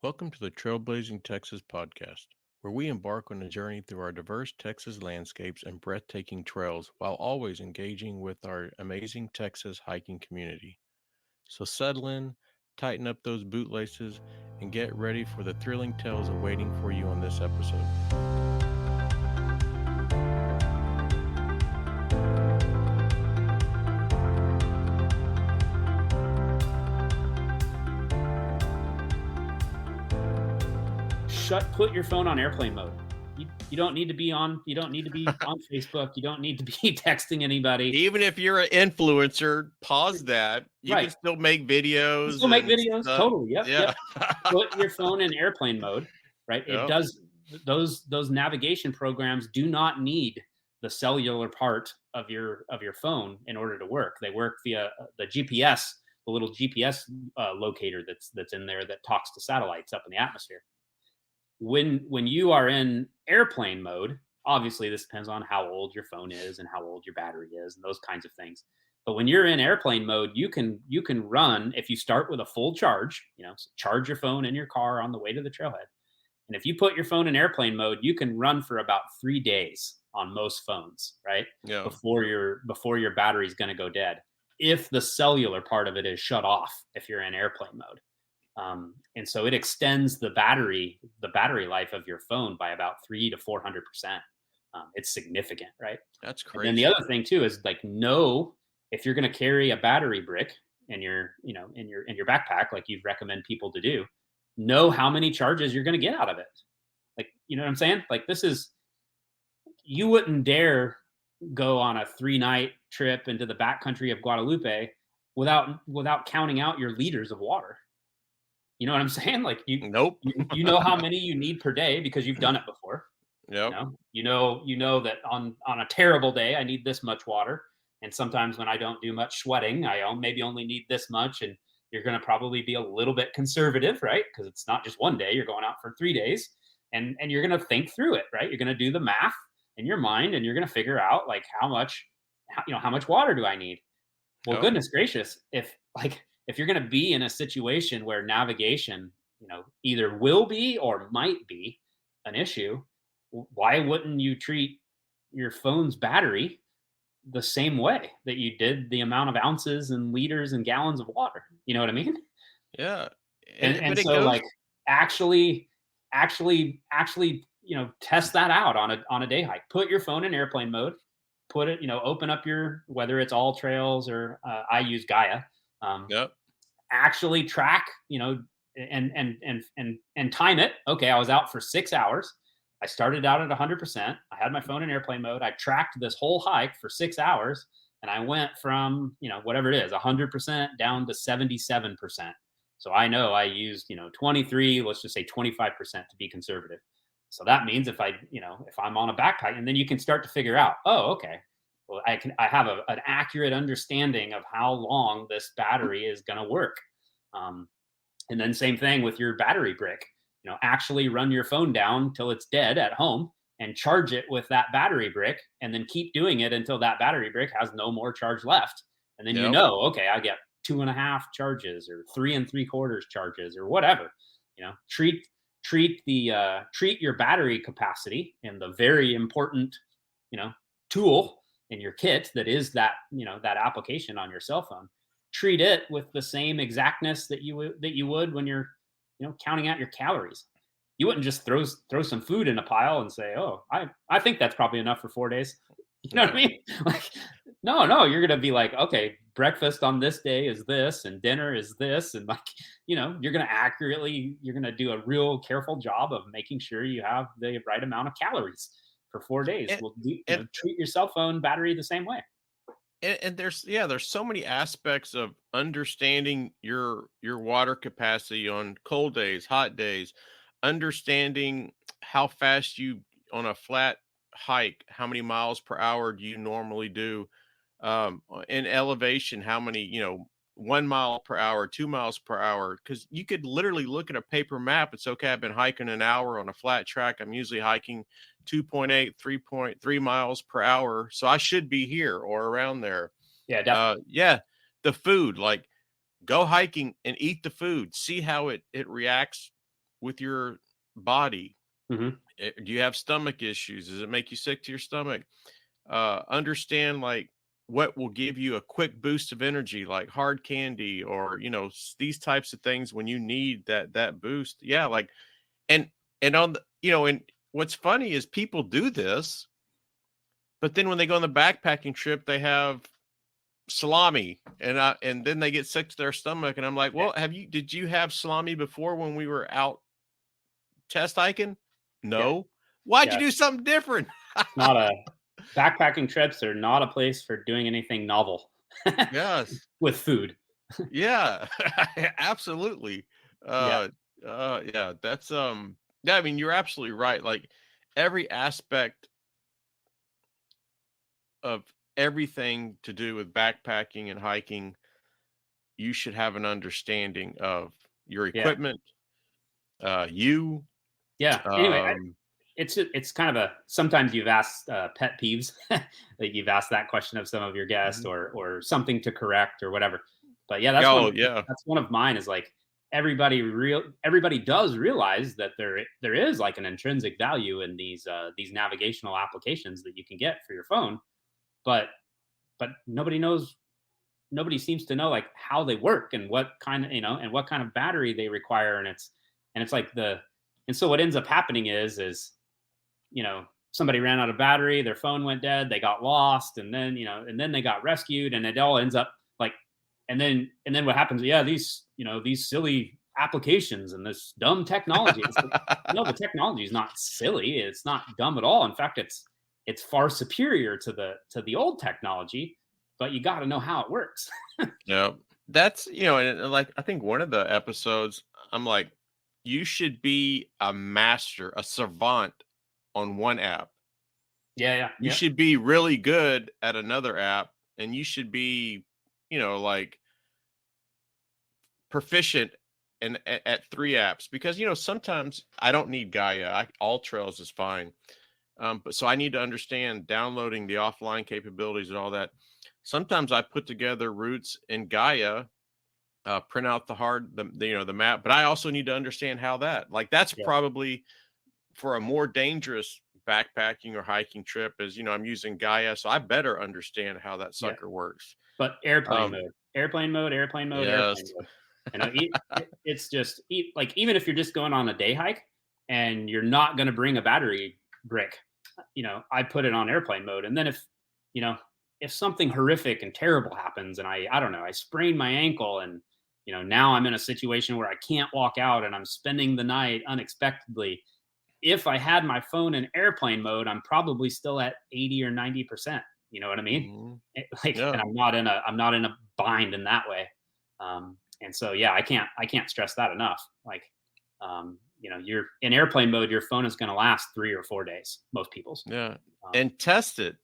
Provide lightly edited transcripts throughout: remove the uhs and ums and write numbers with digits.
Welcome to the Trailblazing Texas podcast, where we embark on a journey through our diverse Texas landscapes and breathtaking trails while always engaging with our amazing Texas hiking community. So settle in, tighten up those bootlaces, and get ready for the thrilling tales awaiting for you on this episode. Put your phone on airplane mode. You don't need to be on Facebook. You don't need to be texting anybody. Even if you're an influencer, pause that. You can Right. still make videos. Still make and videos. stuff. Totally. Yep. Yeah. Put your phone in airplane mode. Right. It Yep. does those navigation programs do not need the cellular part of your phone in order to work. They work via the GPS, the little GPS locator that's in there that talks to satellites up in the atmosphere. When you are in airplane mode, obviously this depends on how old your phone is and how old your battery is and those kinds of things. But when you're in airplane mode, you can run if you start with a full charge, so charge your phone in your car on the way to the trailhead. And if you put your phone in airplane mode, you can run for about 3 days on most phones, right? Yeah. Before your battery's going to go dead. If the cellular part of it is shut off, if you're in airplane mode. And so it extends the battery life of your phone by about 300 to 400%. It's significant, right? That's crazy. And then the other thing too is know if you're going to carry a battery brick in your backpack, like you recommend people to do, know how many charges you're going to get out of it. Like, you know what I'm saying? Like you wouldn't dare go on a 3-night trip into the backcountry of Guadalupe without counting out your liters of water. You know what I'm saying? Like Nope. you know how many you need per day because you've done it before. Yep. You know that on a terrible day I need this much water, and sometimes when I don't do much sweating, I maybe only need this much. And you're going to probably be a little bit conservative, right? Because it's not just one day; you're going out for 3 days, and you're going to think through it, right? You're going to do the math in your mind, and you're going to figure out like how much water do I need? Well, goodness gracious, if you're going to be in a situation where navigation, either will be or might be an issue, why wouldn't you treat your phone's battery the same way that you did the amount of ounces and liters and gallons of water? You know what I mean? Yeah. And so like actually, test that out on a day hike. Put your phone in airplane mode. Put it, open up whether it's All Trails or I use Gaia. Yep. Actually track, and time it. Okay, I was out for 6 hours. I started out at 100%. I had my phone in airplane mode. I tracked this whole hike for 6 hours, and I went from, whatever it is, 100% down to 77%. So I know I used, 23, let's just say 25% to be conservative. So that means if I'm on a backpack, and then you can start to figure out, oh, okay, well, I have an accurate understanding of how long this battery is going to work. And then same thing with your battery brick, actually run your phone down till it's dead at home and charge it with that battery brick, and then keep doing it until that battery brick has no more charge left. And then, okay, I get 2.5 charges or 3 3/4 charges or whatever. Treat your battery capacity and the very important, tool in your kit that is that, that application on your cell phone. Treat it with the same exactness that you would when you're, counting out your calories. You wouldn't just throw some food in a pile and say, oh, I think that's probably enough for 4 days. You know what I mean? Like, no, you're going to be like, okay, breakfast on this day is this and dinner is this. And like, you're going to do a real careful job of making sure you have the right amount of calories for 4 days. Treat your cell phone battery the same way. And there's so many aspects of understanding your water capacity on cold days, hot days, understanding how fast you on a flat hike, how many miles per hour do you normally do, in elevation, how many, 1 mile per hour, 2 miles per hour, because you could literally look at a paper map. It's okay, I've been hiking an hour on a flat track. I'm usually hiking 2.8, 3.3 miles per hour. So I should be here or around there. Yeah, definitely. The food, like go hiking and eat the food, see how it reacts with your body? Hmm. Do you have stomach issues? Does it make you sick to your stomach? Understand like what will give you a quick boost of energy, like hard candy, or these types of things when you need that boost. Yeah, like and on the and what's funny is people do this, but then when they go on the backpacking trip, they have salami, and then they get sick to their stomach, and I'm like, Yeah. well, did you have salami before when we were out chest hiking? Yeah. No. Why'd you Yeah. do something different? It's not a backpacking trips are not a place for doing anything novel Yes. with food. Yeah. Absolutely. Yeah. Uh yeah, that's yeah, I mean, you're absolutely right. Like every aspect of everything to do with backpacking and hiking, you should have an understanding of your Yeah. equipment, you, Yeah. Anyway, um it's kind of a sometimes you've asked pet peeves like you've asked that question of some of your guests mhm. or something to correct or whatever. But yeah, Oh, yeah. that's one of mine is like everybody does realize that there is like an intrinsic value in these navigational applications that you can get for your phone, but nobody seems to know like how they work and what kind of and what kind of battery they require, and it's like the and so what ends up happening is somebody ran out of battery, their phone went dead, they got lost, and then and then they got rescued, and it all ends up like, and then what happens, yeah, these silly applications and this dumb technology. It's like, no, the technology is not silly, it's not dumb at all. In fact, it's far superior to the old technology, but you got to know how it works. Yeah. That's, and like I think one of the episodes, I'm like, you should be a master, a savant on one app. Yeah, yeah, You yeah, should be really good at another app, and you should be, like proficient at three apps, because sometimes I don't need Gaia. All Trails is fine. But so I need to understand downloading the offline capabilities and all that. Sometimes I put together routes in Gaia, print out the map, but I also need to understand how like that's yeah, probably for a more dangerous backpacking or hiking trip is, I'm using Gaia, so I better understand how that yeah. sucker works. But airplane Um, mode, airplane mode, airplane mode, yes. airplane mode. It's just like even if you're just going on a day hike and you're not going to bring a battery brick, I put it on airplane mode, and then you know if something horrific and terrible happens, and I don't know, I sprain my ankle, and now I'm in a situation where I can't walk out, and I'm spending the night unexpectedly. If I had my phone in airplane mode, I'm probably still at 80 or 90%. You know what I mean? Mhm. Like, Yeah. and I'm not in a bind in that way. And so, yeah, I can't stress that enough. Like, you're in airplane mode, your phone is going to last 3 or 4 days, most people's. Yeah. Um, And test it.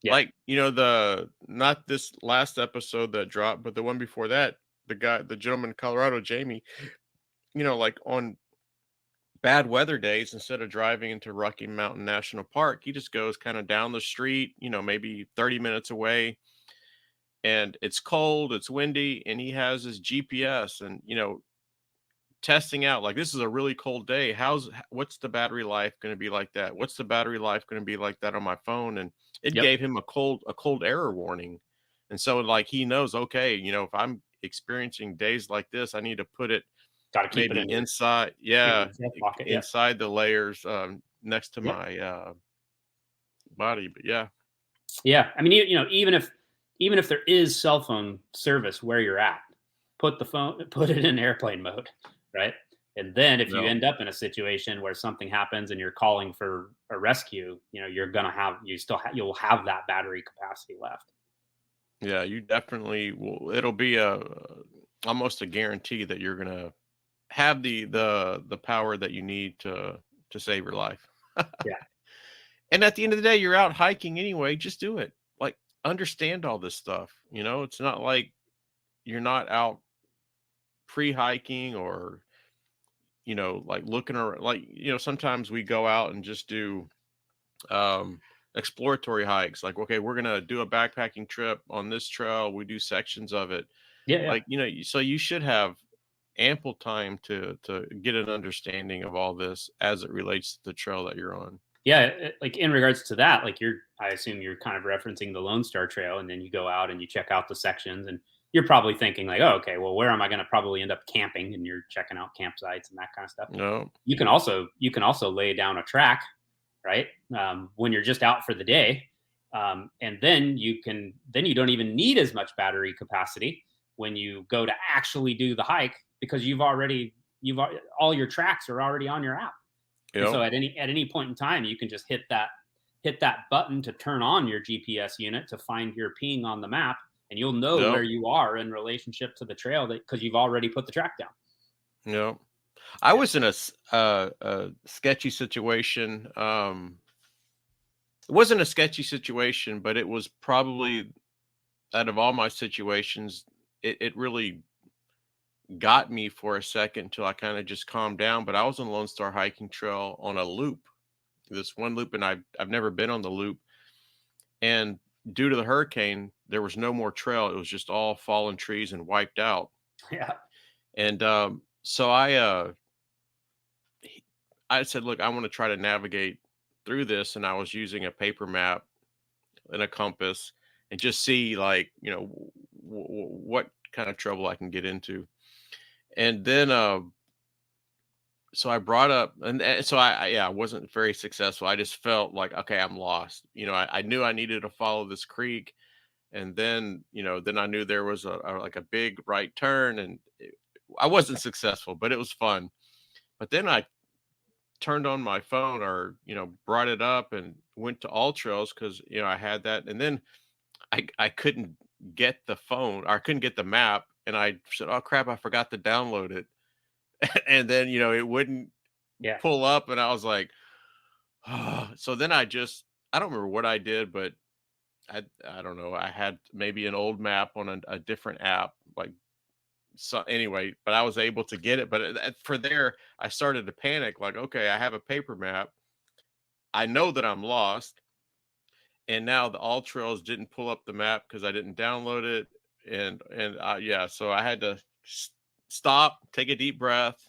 yeah. Like, the not this last episode that dropped, but the one before that, the gentleman in Colorado, Jamie, like on bad weather days, instead of driving into Rocky Mountain National Park, he just goes kind of down the street, maybe 30 minutes away, and it's cold, it's windy, and he has his GPS and, testing out like, this is a really cold day. What's the battery life going to be like that? What's the battery life going to be like that on my phone? And it Yep. gave him a cold error warning. And so like he knows, okay, if I'm experiencing days like this, I need to put it Got to keep it maybe in inside, your yeah, chest pocket. Yeah. inside the layers, next to Yeah. my body. But yeah. Yeah. I mean, even if there is cell phone service where you're at, put it in airplane mode, right? And then if you No. end up in a situation where something happens and you're calling for a rescue, you're gonna have you still you'll have that battery capacity left. Yeah, you definitely will. It'll be a almost a guarantee that you're gonna have the power that you need to save your life. Yeah. And at the end of the day, you're out hiking anyway. Just do it. Like, understand all this stuff. It's not like you're not out pre-hiking, or like looking around. Like, sometimes we go out and just do um exploratory hikes. Like, okay, we're gonna do a backpacking trip on this trail. We do sections of it. Yeah. Yeah. Like, so you should have ample time to get an understanding of all this as it relates to the trail that you're on. Yeah, like in regards to that, like I assume you're kind of referencing the Lone Star Trail, and then you go out and you check out the sections, and you're probably thinking like, oh, okay, well, where am I going to probably end up camping? And you're checking out campsites and that kind of stuff. No, You can also lay down a track, right? When you're just out for the day, and then you don't even need as much battery capacity when you go to actually do the hike because all your tracks are already on your app. And so yep, at any point in time, you can just hit that button to turn on your GPS unit to find your ping on the map, and you'll know yep, where you are in relationship to the trail because you've already put the track down. yep. I Yeah. was in a sketchy situation. It wasn't a sketchy situation, but it was probably out of all my situations, it really got me for a second until I kind of just calmed down. But I was on Lone Star Hiking Trail on a loop, this one loop, and I've never been on the loop. And due to the hurricane, there was no more trail. It was just all fallen trees and wiped out. Yeah. And so I said, look, I want to try to navigate through this, and I was using a paper map and a compass and just see like what kind of trouble I can get into. And then so I brought up, and so yeah, I wasn't very successful. I just felt like, okay, I'm lost. I knew I needed to follow this creek, and then then I knew there was like a big right turn, and I wasn't successful, but it was fun. But then I turned on my phone, or brought it up and went to All Trails because I had that, and then I couldn't get the phone, or I couldn't get the map, and I said, oh crap, I forgot to download it. And then it wouldn't Yeah. pull up, and I was like, oh. So then I don't remember what I did, but I don't know, I had maybe an old map on a different app, like, so anyway, but I was able to get it. But for there, I started to panic, like, okay, I have a paper map, I know that I'm lost, and now the All Trails didn't pull up the map because I didn't download it. And yeah, so I had to stop, take a deep breath.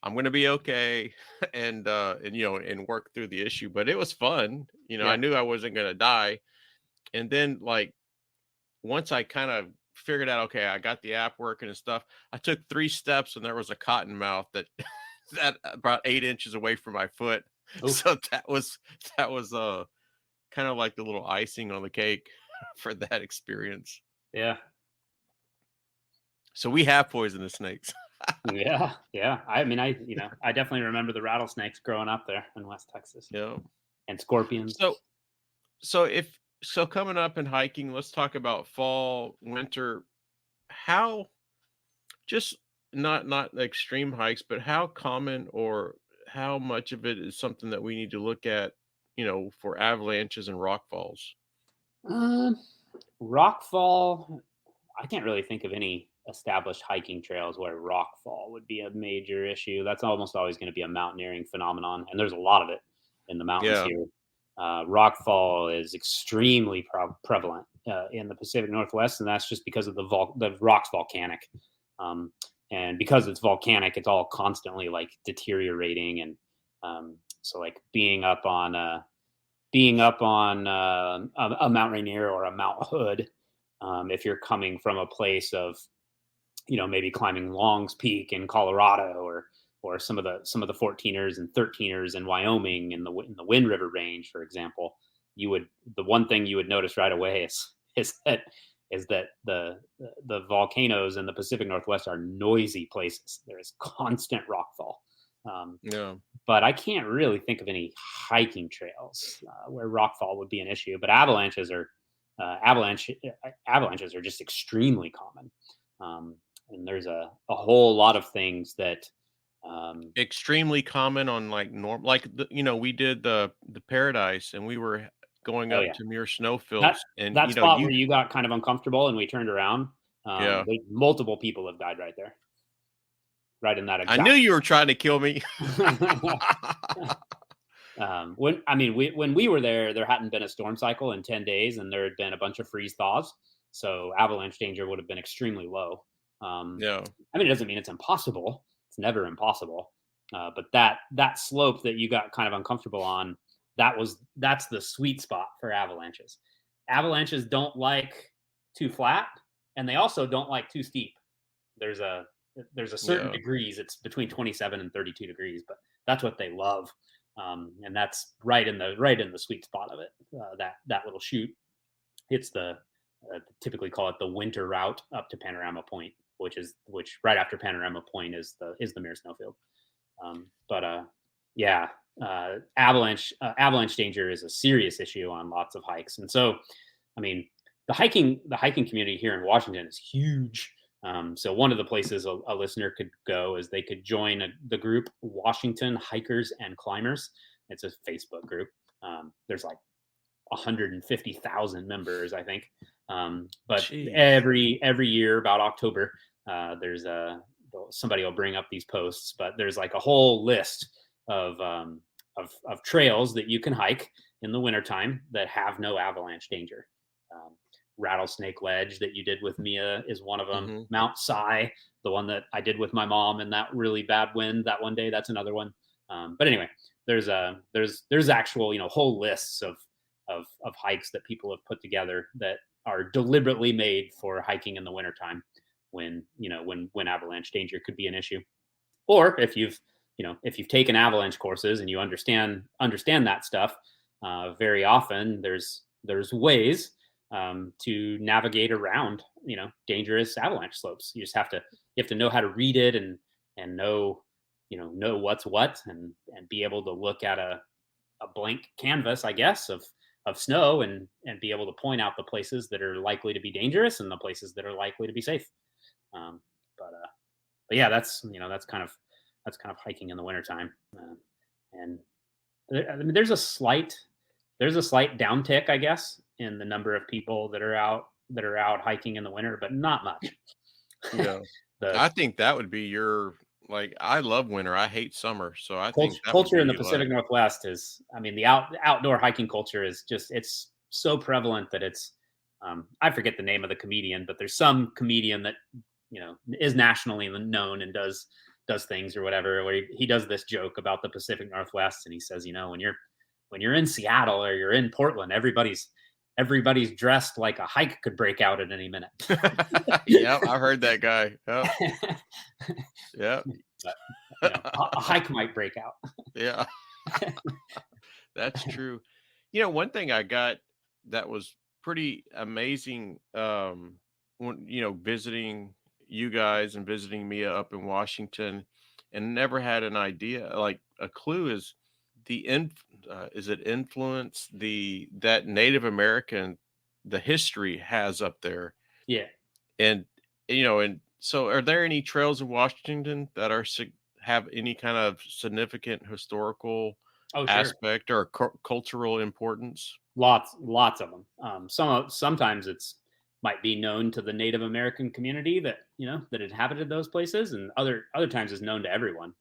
I'm gonna be okay, and work through the issue. But it was fun. I Yeah. knew I wasn't gonna die. And then, like, once I kind of figured out, okay, I got the app working and stuff, I took 3 steps and there was a cottonmouth that that about 8 inches away from my foot. Oof. So that was kind of like the little icing on the cake for that experience. Yeah. So we have poisonous snakes. Yeah. Yeah. I mean, I definitely remember the rattlesnakes growing up there in West Texas Yeah. and scorpions. So so coming up and hiking, let's talk about fall, winter. How, just not extreme hikes, but how common or how much of it is something that we need to look at, for avalanches and rock falls? Um, Rockfall, I can't really think of any established hiking trails where rockfall would be a major issue. That's almost always going to be a mountaineering phenomenon, and there's a lot of it in the mountains Yeah. here. Rockfall is extremely prevalent in the Pacific Northwest, and that's just because of the rock's volcanic. Um, and because it's volcanic, it's all constantly like deteriorating, and so like being up on a Mount Rainier or a Mount Hood, if you're coming from a place of maybe climbing Long's Peak in Colorado, or some of the 14ers and 13ers in Wyoming in the Wind River Range, for example, the one thing you would notice right away is that the volcanoes in the Pacific Northwest are noisy places. There is constant rockfall. Um, Yeah. but I can't really think of any hiking trails where rockfall would be an issue. But avalanches are just extremely common, and there's a whole lot of things that. Extremely common on, like, like, we did the Paradise, and we were going Oh up yeah, to mere that snowfields, and that spot you where you got kind of uncomfortable and we turned around. yeah. Multiple people have died right there, right in that I knew exact you were trying to kill me. spot. When we were there hadn't been a storm cycle in 10 days, and there had been a bunch of freeze thaws, so avalanche danger would have been extremely low. Yeah. I mean, it doesn't mean it's impossible. It's never impossible. But that slope that you got kind of uncomfortable on, that's the sweet spot for avalanches. Avalanches don't like too flat, and they also don't like too steep. There's a certain Yeah. degrees. It's between 27 and 32 degrees, but that's what they love, and that's right in the sweet spot of it. That little chute. It's the typically call it the winter route up to Panorama Point, which right after Panorama Point is the Mere Snowfield. But yeah, avalanche danger is a serious issue on lots of hikes, and so I mean the hiking community here in Washington is huge. So one of the places a listener could go is they could join the group Washington Hikers and Climbers. It's a Facebook group. There's like 150,000 members, I think. But Jeez. every year about October, there's somebody will bring up these posts, but there's like a whole list of trails that you can hike in the wintertime that have no avalanche danger. Rattlesnake Ledge that you did with Mia is one of them. Mm-hmm. Mount Si, the one that I did with my mom in that really bad wind that one day, that's another one. But anyway, there's actual whole lists of hikes that people have put together that are deliberately made for hiking in the wintertime when avalanche danger could be an issue. Or if you've taken avalanche courses and you understand that stuff, very often there's ways to navigate around dangerous avalanche slopes. You just have to know how to read it and know what's what and be able to look at a blank canvas, I guess, of snow and be able to point out the places that are likely to be dangerous and the places that are likely to be safe. But yeah, that's kind of hiking in the wintertime. And I mean, there's a slight downtick, I guess, in the number of people that are out hiking in the winter, but not much. Yeah. I think that would be your, like, I love winter. I hate summer. So I think that would culture be in the you, Pacific like, Northwest is, I mean, the outdoor hiking culture is just, it's so prevalent that it's, I forget the name of the comedian, but there's some comedian that, is nationally known and does things or whatever, where he does this joke about the Pacific Northwest. And he says, when you're in Seattle or you're in Portland, everybody's dressed like a hike could break out at any minute. Yeah, I heard that guy. Yep. Yeah. A hike might break out. Yeah. That's true. One thing I got that was pretty amazing, when, visiting you guys and visiting Mia up in Washington, and never had an idea, like a clue, is is it influence that Native American, the history has up there. Yeah. And and so are there any trails in Washington that have any kind of significant historical Oh, sure. aspect or cultural importance? Lots of them. Sometimes it's might be known to the Native American community that that inhabited those places, and other times is known to everyone.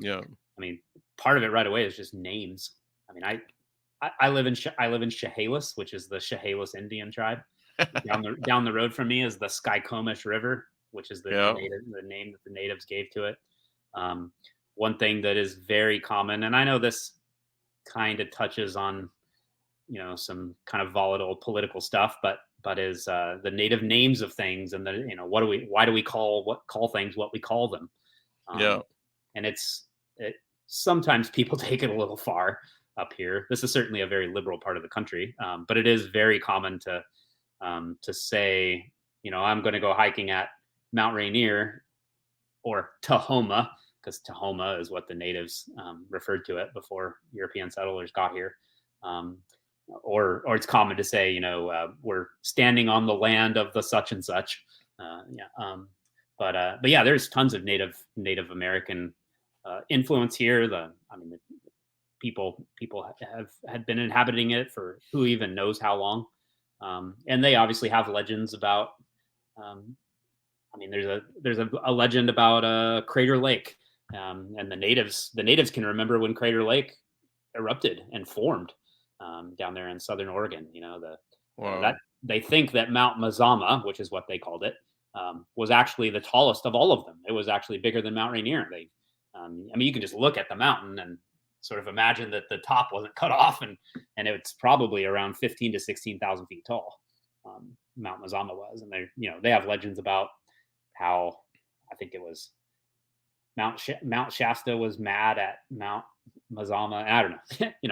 Yeah. I mean, part of it right away is just names. I mean, I live in Chehalis, which is the Chehalis Indian tribe. down the road from me is the Skykomish River, which is the name that the natives gave to it. One thing that is very common, and I know this kind of touches on some kind of volatile political stuff, but is the native names of things, and why do we call things what we call them? Yeah. And sometimes people take it a little far up here. This is certainly a very liberal part of the country, but it is very common to say, I'm going to go hiking at Mount Rainier or Tahoma, because Tahoma is what the natives referred to it before European settlers got here. Or it's common to say, we're standing on the land of the such and such. But yeah, there's tons of Native American influence here. The people had been inhabiting it for who even knows how long, and they obviously have legends about. There's a legend about Crater Lake, and the natives can remember when Crater Lake erupted and formed down there in southern Oregon. Wow. That they think that Mount Mazama, which is what they called it, was actually the tallest of all of them. It was actually bigger than Mount Rainier. I mean, you can just look at the mountain and sort of imagine that the top wasn't cut off, and it's probably around 15 to 16,000 feet tall. Mount Mazama was, and they have legends about how, I think it was Mount Shasta was mad at Mount Mazama. I don't know.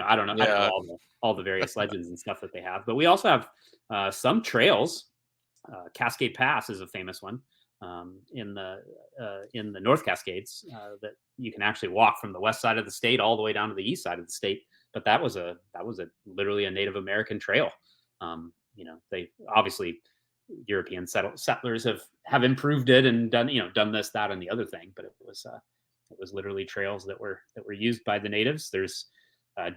I don't know. Yeah. I don't know all the various legends and stuff that they have. But we also have some trails. Cascade Pass is a famous one in the North Cascades that you can actually walk from the west side of the state all the way down to the east side of the state. But that was literally a Native American trail. They obviously, European settlers have improved it and done this, that, and the other thing. But it was literally trails that were used by the natives. There's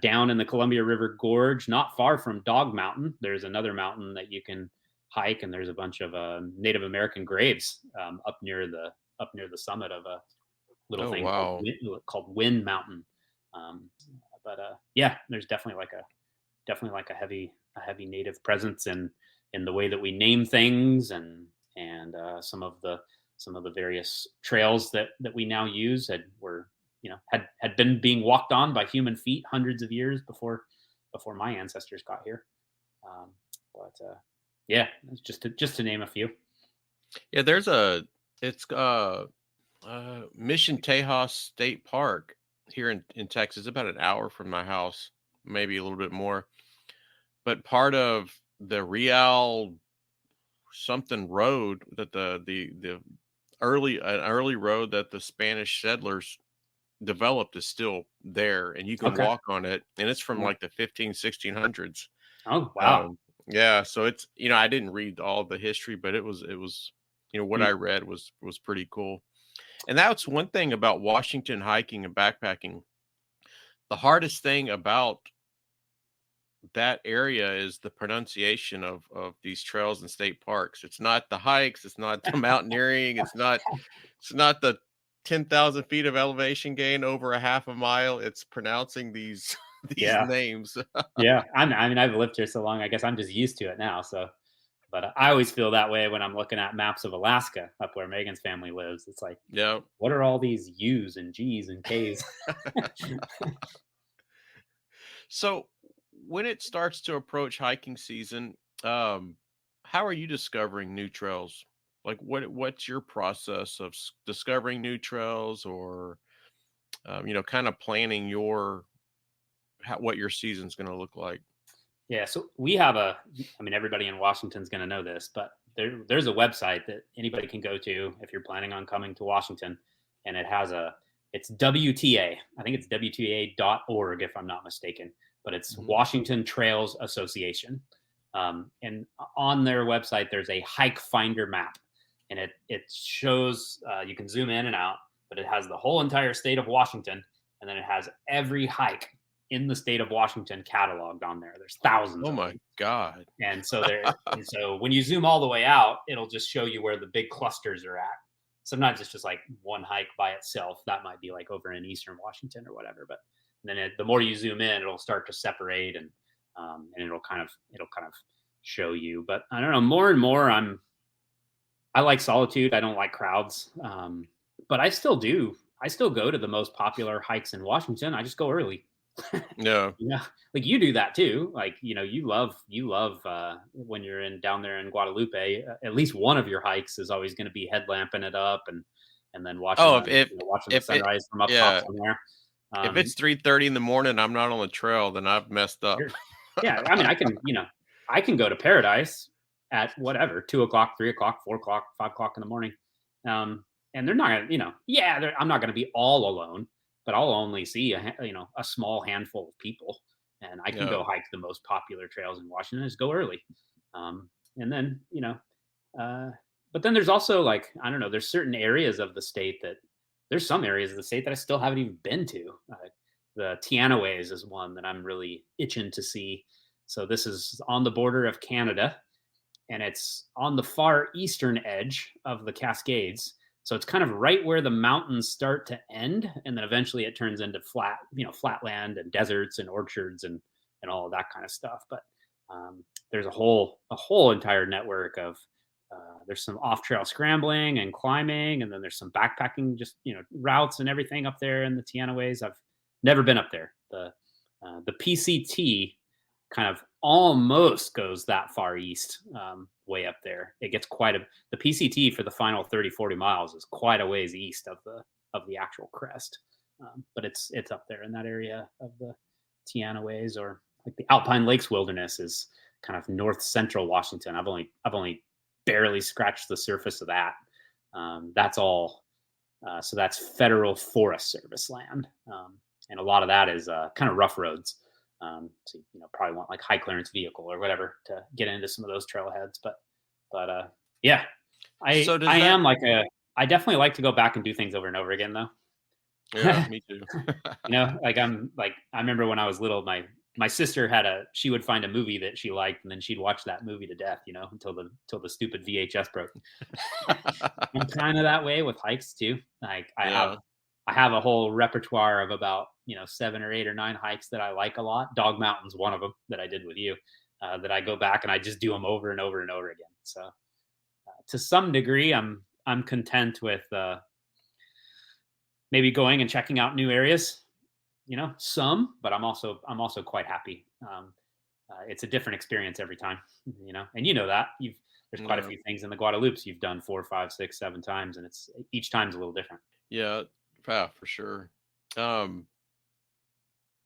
down in the Columbia River Gorge, not far from Dog Mountain, there's another mountain that you can hike, and there's a bunch of Native American graves up near the summit of a little thing called Wind Mountain. Yeah, there's definitely like a heavy Native presence in the way that we name things, and some of the various trails that we now use had been being walked on by human feet hundreds of years before my ancestors got here. Yeah, just to name a few. Yeah, it's Mission Tejas State Park here in Texas, about an hour from my house, maybe a little bit more. But part of the Real something road that the early road that the Spanish settlers developed is still there, and you can walk on it, and it's from like the 1600s. Oh, wow. Yeah, so it's, I didn't read all the history, but it was what I read was pretty cool. And that's one thing about Washington hiking and backpacking. The hardest thing about that area is the pronunciation of these trails and state parks. It's not the hikes, it's not the mountaineering, it's not the 10,000 feet of elevation gain over a half a mile. It's pronouncing these names. Yeah, I mean, I've lived here so long, I guess I'm just used to it now. So, but I always feel that way when I'm looking at maps of Alaska, up where Megan's family lives. It's like, what are all these U's and G's and K's? So, when it starts to approach hiking season, how are you discovering new trails? Like, what's your process of discovering new trails, or kind of planning what your season's going to look like? Yeah, so we have everybody in Washington's going to know this, but there's a website that anybody can go to if you're planning on coming to Washington, and it's WTA. I think it's WTA.org if I'm not mistaken, but it's Washington Trails Association. And on their website, there's a hike finder map, and it shows, you can zoom in and out, but it has the whole entire state of Washington, and then it has every hike in the state of Washington cataloged on there. There's thousands. Oh my God. And so so when you zoom all the way out, it'll just show you where the big clusters are at. Sometimes it's just like one hike by itself. That might be like over in Eastern Washington or whatever. But then the more you zoom in, it'll start to separate, and it'll kind of show you. But I don't know, more and more I like solitude. I don't like crowds. But I still go to the most popular hikes in Washington. I just go early. No. Yeah, like you do that too. Like, you love when you're down there in Guadalupe, at least one of your hikes is always going to be headlamping it up and then watching the sunrise from up top somewhere. If it's 3:30 in the morning, I'm not on the trail, then I've messed up. Yeah, I mean, I can go to Paradise at whatever, 2:00, 3:00, 4:00, 5:00 in the morning, and they're not gonna, I'm not gonna be all alone. But I'll only see a small handful of people, and I can go hike the most popular trails in Washington. Just go early, and then but then there's also, like, I don't know, there's certain areas of the state there's some areas of the state that I still haven't even been to. The Teanaways is one that I'm really itching to see. So this is on the border of Canada, and it's on the far eastern edge of the Cascades. So it's kind of right where the mountains start to end, and then eventually it turns into flatland and deserts and orchards and all of that kind of stuff. But there's a whole entire network of There's some off trail scrambling and climbing, and then there's some backpacking, just routes and everything up there in the Teanaways. I've never been up there. The PCT kind of almost goes that far east, way up there. It gets the PCT for the final 30-40 miles is quite a ways east of the actual crest. But it's up there in that area of the Teanaways, or like the Alpine Lakes Wilderness is kind of north central Washington. I've only barely scratched the surface of that. That's all. So that's federal Forest Service land, and a lot of that is kind of rough roads. So probably want like high clearance vehicle or whatever to get into some of those trailheads. But yeah, I So does I that? am like I definitely like to go back and do things over and over again though. Yeah, me too. Like I remember when I was little, my sister she would find a movie that she liked, and then she'd watch that movie to death, until the stupid VHS broke. I'm kind of that way with hikes too. Like Yeah. I have a whole repertoire of about 7 or 8 or 9 hikes that I like a lot. Dog Mountain's one of them that I did with you, that I go back and I just do them over and over and over again. So to some degree, I'm content with maybe going and checking out new areas. Some, but I'm also quite happy. It's a different experience every time. And that there's quite a Yeah. few things in the Guadalupes you've done 4, 5, 6, 7 times, and it's each time's a little different. Yeah, for sure.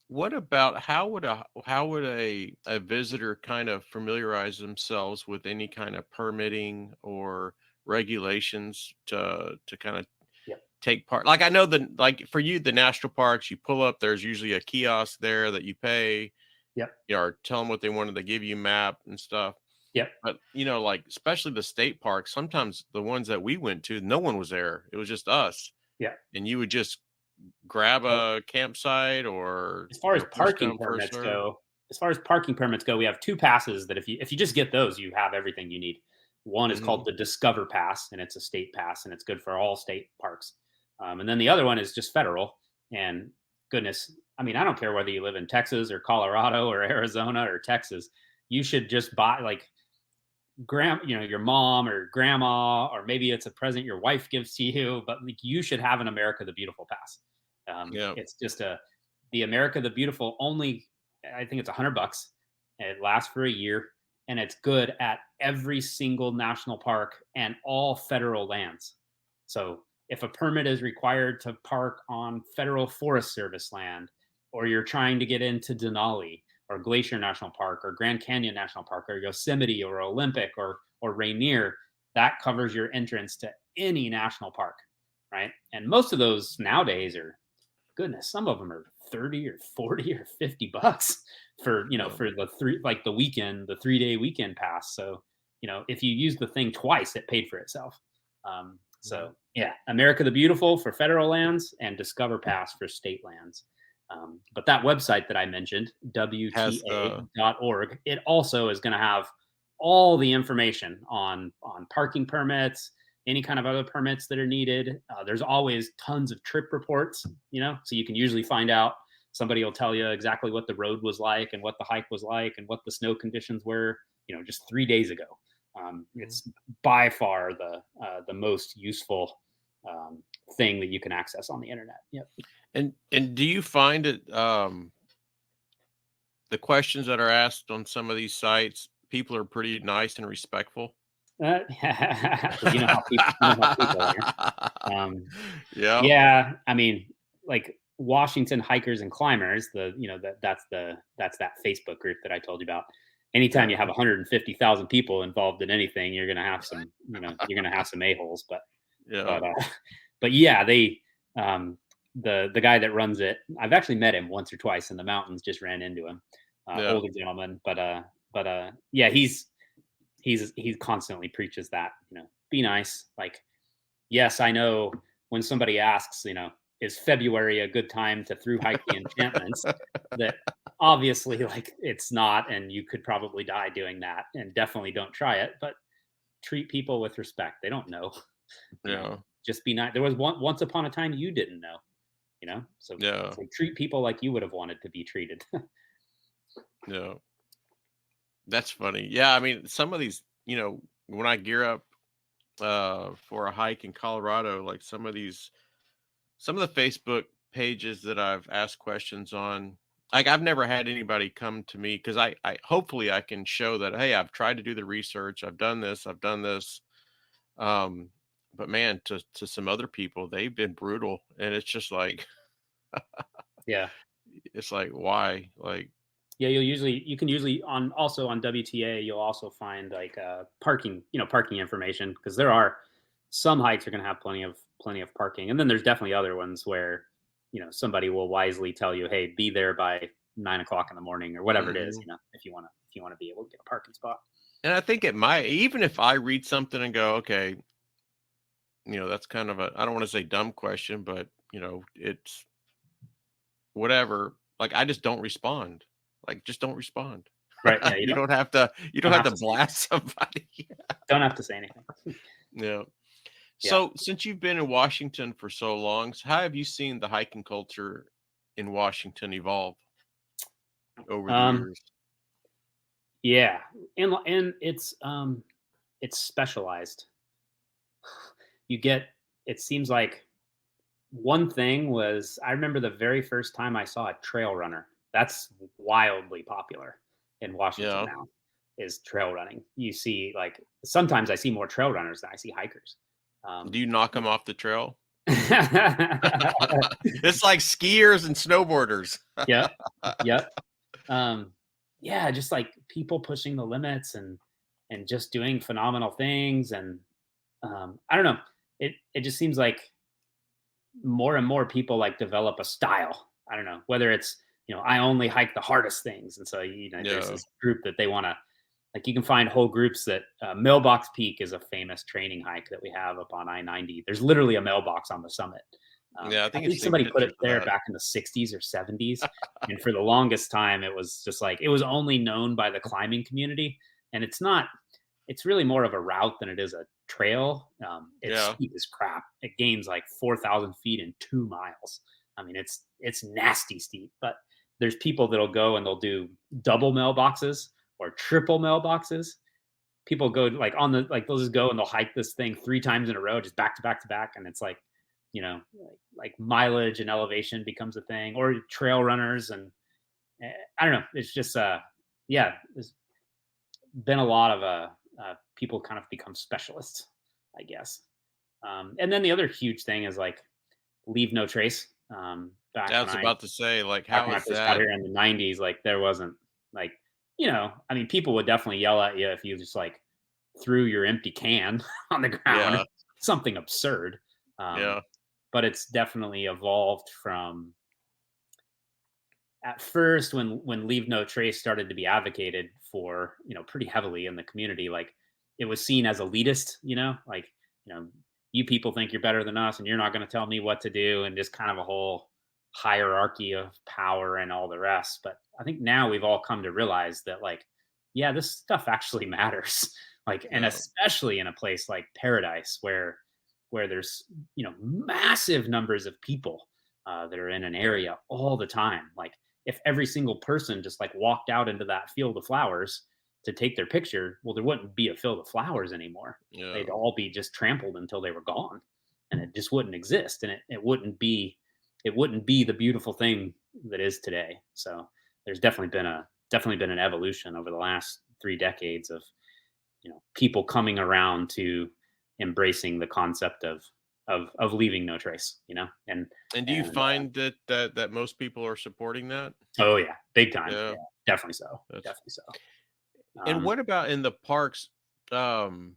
What about how would a visitor kind of familiarize themselves with any kind of permitting or regulations to kind of Yep. take part? Like I know like for you, the national parks, you pull up, there's usually a kiosk there that you pay, Yep. or tell them what they wanted, they give you a map and stuff. Yep. But like especially the state parks, sometimes the ones that we went to, no one was there. It was just us. Yeah. And you would just grab So a campsite, or as far as first parking come first permits serve. go, we have 2 passes that if you just get those, you have everything you need. One is Hmm. called the Discover Pass, and it's a state pass, and it's good for all state parks. And then the other one is just federal. And goodness, I mean, I don't care whether you live in Texas or Colorado or Arizona or Texas. You should just buy like your mom or grandma, or maybe it's a present your wife gives to you, but like you should have an America the Beautiful pass. Yeah. It's just the America the Beautiful only, I think it's $100. It lasts for a year, and it's good at every single national park and all federal lands. So if a permit is required to park on federal Forest Service land, or you're trying to get into Denali or Glacier National Park or Grand Canyon National Park or Yosemite or Olympic or Rainier, that covers your entrance to any national park, right? And most of those nowadays are, goodness, some of them are 30 or 40 or $50 for Yeah. for the weekend, the 3-day weekend pass. So if you use the thing twice, it paid for itself. Mhm. So yeah, America the Beautiful for federal lands and Discover Pass for state lands. But that website that I mentioned, Has the WTA.org, it also is going to have all the information on parking permits, any kind of other permits that are needed. There's always tons of trip reports, so you can usually find out. Somebody will tell you exactly what the road was like and what the hike was like and what the snow conditions were, just 3 days ago. Mhm. It's by far the most useful thing that you can access on the internet. Yep. And do you find it the questions that are asked on some of these sites, people are pretty nice and respectful? Because you know how people are. Yeah. Yeah, I mean, like Washington hikers and climbers, that's that Facebook group that I told you about. Anytime you Yeah. have 150,000 people involved in anything, you're gonna have some, a-holes. Yeah. But but yeah, they the guy that runs it, I've actually met him once or twice in the mountains. Just ran into him, Yeah. older gentleman. But yeah, he constantly preaches that, be nice. Like, yes, I know when somebody asks, is February a good time to through hike the enchantments? That obviously, like, it's not, and you could probably die doing that, and definitely don't try it. But treat people with respect. They don't know, you know. Yeah. Just be nice. There was once upon a time you didn't know, So Yeah. treat people like you would have wanted to be treated. Yeah. That's funny. Yeah, I mean, some of these, when I gear up for a hike in Colorado. Like some of the Facebook pages that I've asked questions on. Like I've never had anybody come to me because I hopefully I can show that, hey, I've tried to do the research, I've done this, I've done this. Um, but man, to some other people, they've been brutal, and it's just like Yeah. it's like why? Like Yeah, you can usually on also on WTA you'll also find like parking, parking information, because there are some hikes are going to have plenty of parking, and then there's definitely other ones where somebody will wisely tell you, hey, be there by 9 o'clock in the morning or whatever it is, mhm. if you want to be able to get a parking spot. And I think it might, even if I read something and go, okay, that's kind of a, I don't want to say dumb question, but it's whatever. Like I just don't respond. Like just don't respond. Right? Yeah, You don't have to don't have to say anything. blast somebody. Don't have to say anything. Yeah. Yeah. So since you've been in Washington for so long, so how have you seen the hiking culture in Washington evolve over the Um, years? yeah, and it's specialized. You get it seems like one thing was, I remember the very first time I saw a trail runner. That's wildly popular in Washington Yeah. now, is trail running. You see, like, sometimes I see more trail runners than I see hikers. Do Um, you knock them off the trail? It's like skiers and snowboarders. yep, yep. Um, yeah, just like people pushing the limits and just doing phenomenal things. And I don't know. It just seems like more and more people like develop a style. I don't know whether it's, I only hike the hardest things, and so there's Yeah. this group that they want to, like, you can find whole groups that Mailbox Peak is a famous training hike that we have up on I-90. There's literally a mailbox on the summit. Yeah, I I think I've think seen somebody put it pictures of there that. back in the 60s or 70s, and for the longest time it was just like it was only known by the climbing community, and it's really more of a route than it is a trail. It's Yeah. steep as crap. It gains like 4,000 feet in 2 miles. I mean, it's nasty steep. But there's people that'll go and they'll do double mailboxes or triple mailboxes. People go like on the like they'll just go and they'll hike this thing 3 times in a row, just back to back to back, and it's like, like mileage and elevation becomes a thing, or trail runners, and I don't know. It's just yeah, there's been a lot of people kind of become specialists, I guess. And then the other huge thing is like leave no trace. I was about to say, like, Back how when I is first got that? here in the '90s, like there wasn't like, I mean, people would definitely yell at you if you just like threw your empty can on the ground, Yeah. something absurd. Um, Yeah. but it's definitely evolved from at first when leave no trace started to be advocated for, pretty heavily in the community. Like, it was seen as elitist, like, you know you people think you're better than us and you're not going to tell me what to do, and just kind of a whole hierarchy of power and all the rest. But I think now we've all come to realize that, like, yeah, this stuff actually matters. Like, and Yeah. especially in a place like Paradise, where there's, massive numbers of people that are in an area all the time. Like, if every single person just like walked out into that field of flowers to take their picture, well, there wouldn't be a field of flowers anymore. Yeah. They'd all be just trampled until they were gone, and it just wouldn't exist, and it wouldn't be the beautiful thing that is today. So there's definitely been an evolution over the last 3 decades of, people coming around to embracing the concept of leaving no trace, And do you and find that most people are supporting that? oh yeah, big time. Yeah. Yeah, definitely so. That's Definitely so. and Um, what about in the parks? Um,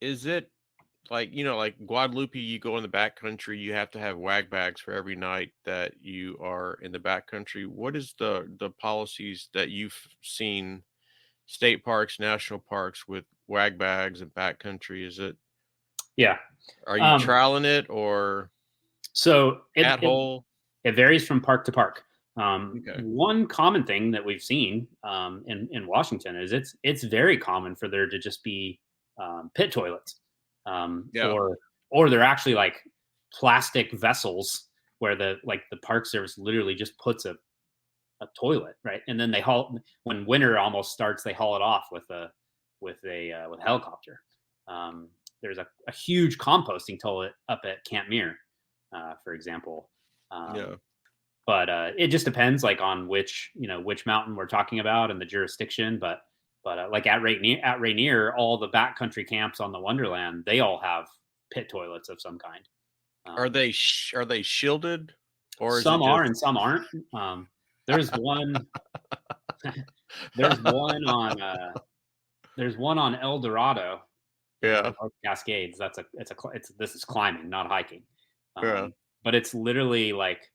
is it like, like Guadalupe, you go in the backcountry, you have to have wag bags for every night that you are in the backcountry. What is the policies that you've seen state parks, national parks with wag bags and backcountry? Is it yeah. are you Um, trialing it or so at hole? it varies from park to park. Okay. One common thing that we've seen in Washington is it's very common for there to just be pit toilets, Yeah. or they're actually like plastic vessels where the park service literally just puts a toilet, right, and then they haul when winter almost starts. They haul it off with a helicopter. Um, a huge composting toilet up at Camp Muir, for example. Yeah. But it just depends, like on which mountain we're talking about and the jurisdiction. But like at Rainier, all the backcountry camps on the Wonderland, they all have pit toilets of some kind. Are they are they shielded, or is it Some are just and some aren't. There's one. there's one on. There's one on El Dorado. yeah, Cascades. This is climbing, not hiking. yeah. But it's literally like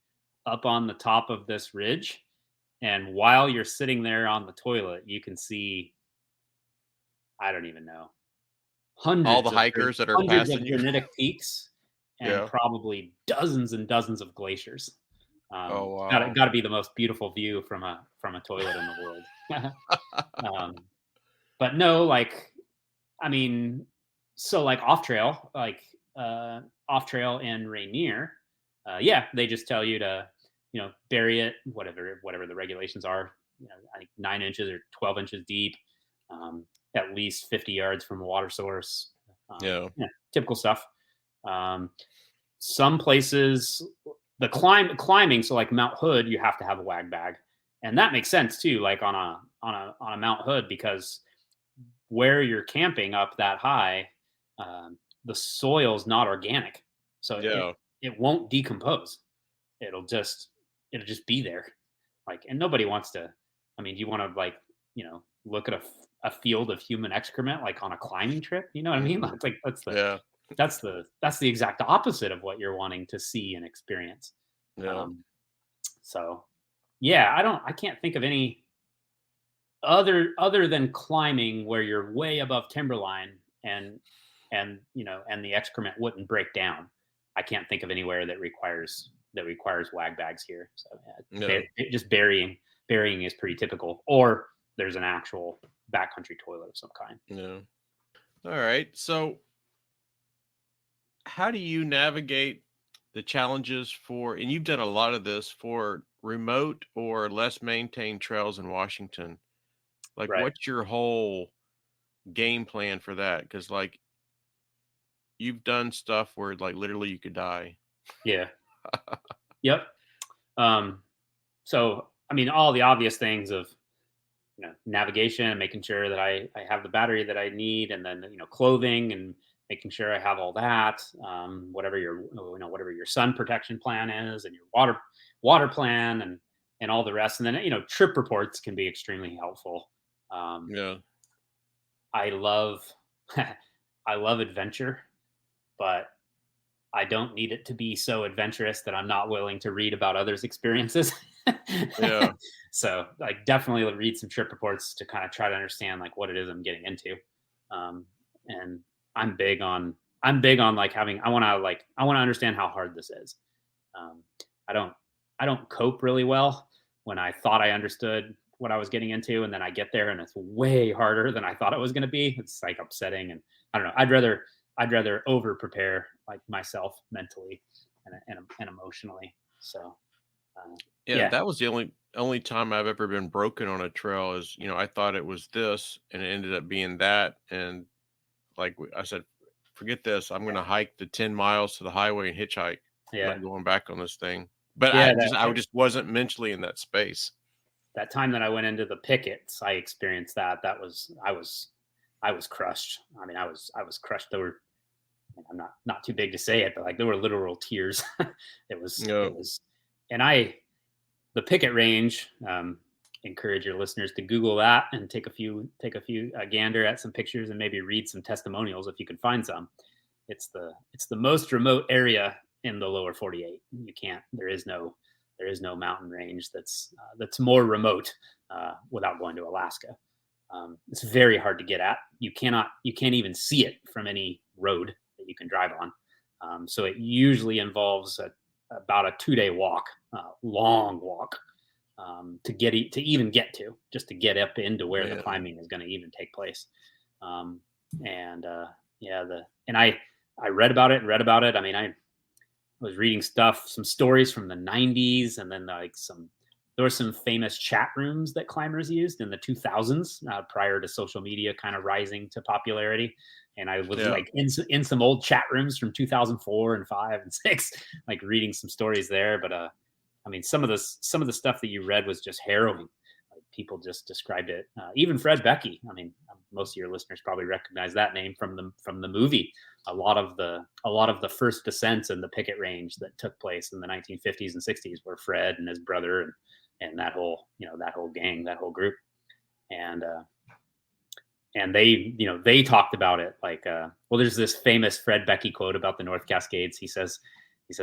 up on the top of this ridge, and while you're sitting there on the toilet, you can see, I don't even know, All the hikers that are hundreds of passing you. granitic peaks and Yeah. probably dozens and dozens of glaciers. Oh Got to be the most beautiful view from a toilet in the world. But no, like, I mean, so like off trail in Rainier, yeah, they just tell you to, bury it, whatever the regulations are. I think 9 inches or 12 inches deep, at least 50 yards from a water source. Yeah. Typical stuff. Some places, the climbing, so like Mount Hood, you have to have a wag bag, and that makes sense too. Like on a Mount Hood, because where you're camping up that high, the soil's not organic, so Yeah. it won't decompose. It'll just be there. Like, and nobody wants to. I mean, do you want to, like, look at a field of human excrement like on a climbing trip? You know what I mean? Like Yeah. that's the exact opposite of what you're wanting to see and experience. Yeah. So yeah, I can't think of any other than climbing where you're way above timberline and the excrement wouldn't break down. I can't think of anywhere that requires wag bags here. So No. just burying is pretty typical, or there's an actual backcountry toilet of some kind. Yeah. All right. So how do you navigate the challenges for, and you've done a lot of this, for remote or less maintained trails in Washington? Like, Right. what's your whole game plan for that? Because, like, you've done stuff where, like, literally you could die. Yeah. Yep. So, I mean, all the obvious things of, navigation and making sure that I have the battery that I need, and then, clothing and making sure I have all that, whatever your sun protection plan is, and your water plan, and all the rest. And then, trip reports can be extremely helpful. Yeah. I love I love adventure, but I don't need it to be so adventurous that I'm not willing to read about others' experiences. Yeah. So, like, definitely read some trip reports to kind of try to understand, like, what it is I'm getting into. And I'm big on like I want to understand how hard this is. I don't cope really well when I thought I understood what I was getting into, and then I get there and it's way harder than I thought it was going to be. It's like upsetting, and I don't know. I'd rather over prepare, like, myself mentally and emotionally. So Yeah, that was the only time I've ever been broken on a trail. Is, I thought it was this and it ended up being that. And, like, I said, forget this. I'm going to hike the 10 miles to the highway and hitchhike. I'm yeah, not going back on this thing. But yeah. I just wasn't mentally in that space. That time that I went into the pickets, I experienced that. I was crushed. I mean, I was crushed. There were, I'm not too big to say it, but, like, there were literal tears. It was, and the picket range, encourage your listeners to Google that and take a few gander at some pictures and maybe read some testimonials if you can find some. It's the most remote area in the lower 48. There is no mountain range that's more remote without going to Alaska. It's very hard to get at. You can't even see it from any road that you can drive on. So it usually involves about a 2-day walk, long walk, to even get to, just to get up into where the climbing is going to even take place. I read about it. I mean, I was reading some stories from the 90s, and then, like, there were some famous chat rooms that climbers used in the 2000s, prior to social media kind of rising to popularity. And I was Yeah. like in some old chat rooms from 2004 and 5 and 6, like reading some stories there. But I mean, some of the stuff that you read was just harrowing. Like, people just described it. Even Fred Beckey. I mean, most of your listeners probably recognize that name from the movie. A lot of the first descents in the picket range that took place in the 1950s and 60s were Fred and his brother and that whole gang, that whole group. And they talked about it like, well, there's this famous Fred Beckey quote about the North Cascades. He says,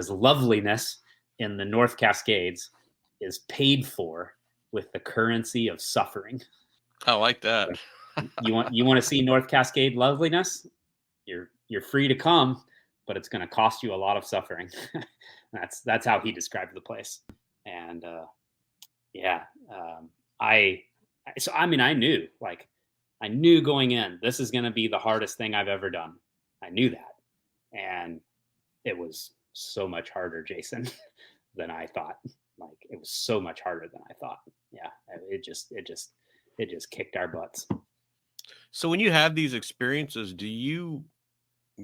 loveliness in the North Cascades is paid for with the currency of suffering. I like that. You want to see North Cascade loveliness? You're free to come, but it's going to cost you a lot of suffering. That's how he described the place. And I knew going in, this is going to be the hardest thing I've ever done. I knew that. And it was so much harder, Jason, than I thought. Like, it was so much harder than I thought. Yeah. It just kicked our butts. So when you have these experiences, do you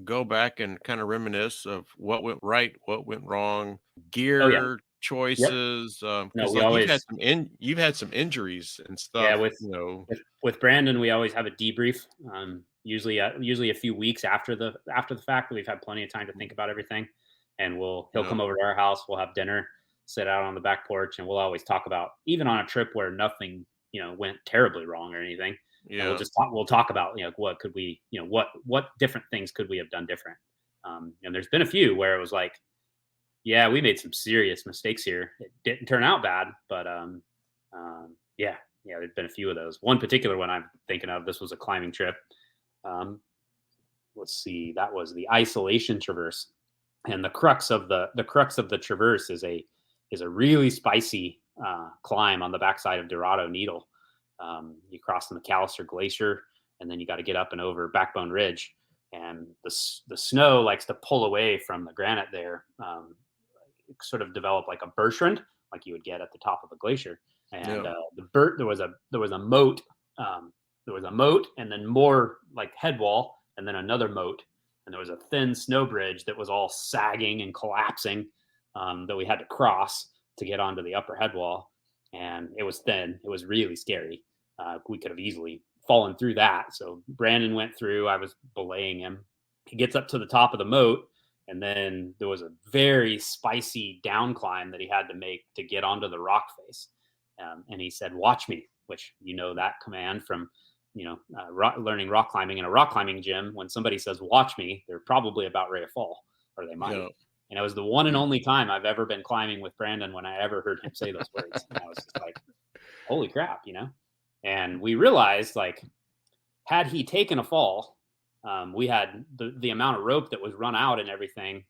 go back and kind of reminisce of what went right, what went wrong, gear choices? No, Because we like always you've had some injuries and stuff. Yeah, with Brandon, we always have a debrief. Usually a few weeks after the fact, we've had plenty of time to think about everything, and he'll come over to our house. We'll have dinner, sit out on the back porch, and we'll always talk about, even on a trip where nothing went terribly wrong or anything. Yeah, we'll talk about what could we what different things could we have done different. And there's been a few where it was like, yeah, we made some serious mistakes here. It didn't turn out bad, but yeah, there's been a few of those. One particular one I'm thinking of, this was a climbing trip. Let's see, that was the Isolation Traverse, and the crux of the traverse is a really spicy climb on the backside of Dorado Needle. You cross the McAllister Glacier, and then you got to get up and over Backbone Ridge, and the snow likes to pull away from the granite there. Sort of develop like a bergschrund, like you would get at the top of a glacier. And there was a moat. There was a moat, and then more like head wall, and then another moat, and there was a thin snow bridge that was all sagging and collapsing, that we had to cross to get onto the upper head wall. And it was thin. It was really scary. We could have easily fallen through that. So Brandon went through. I was belaying him. He gets up to the top of the moat, and then there was a very spicy down climb that he had to make to get onto the rock face. And he said, "Watch me," which that command from learning rock climbing in a rock climbing gym. When somebody says "watch me," they're probably about ready to fall, or they might. Yeah. And it was the one and only time I've ever been climbing with Brandon when I ever heard him say those words. And I was just like, holy crap, And we realized, like, had he taken a fall, we had the amount of rope that was run out and everything.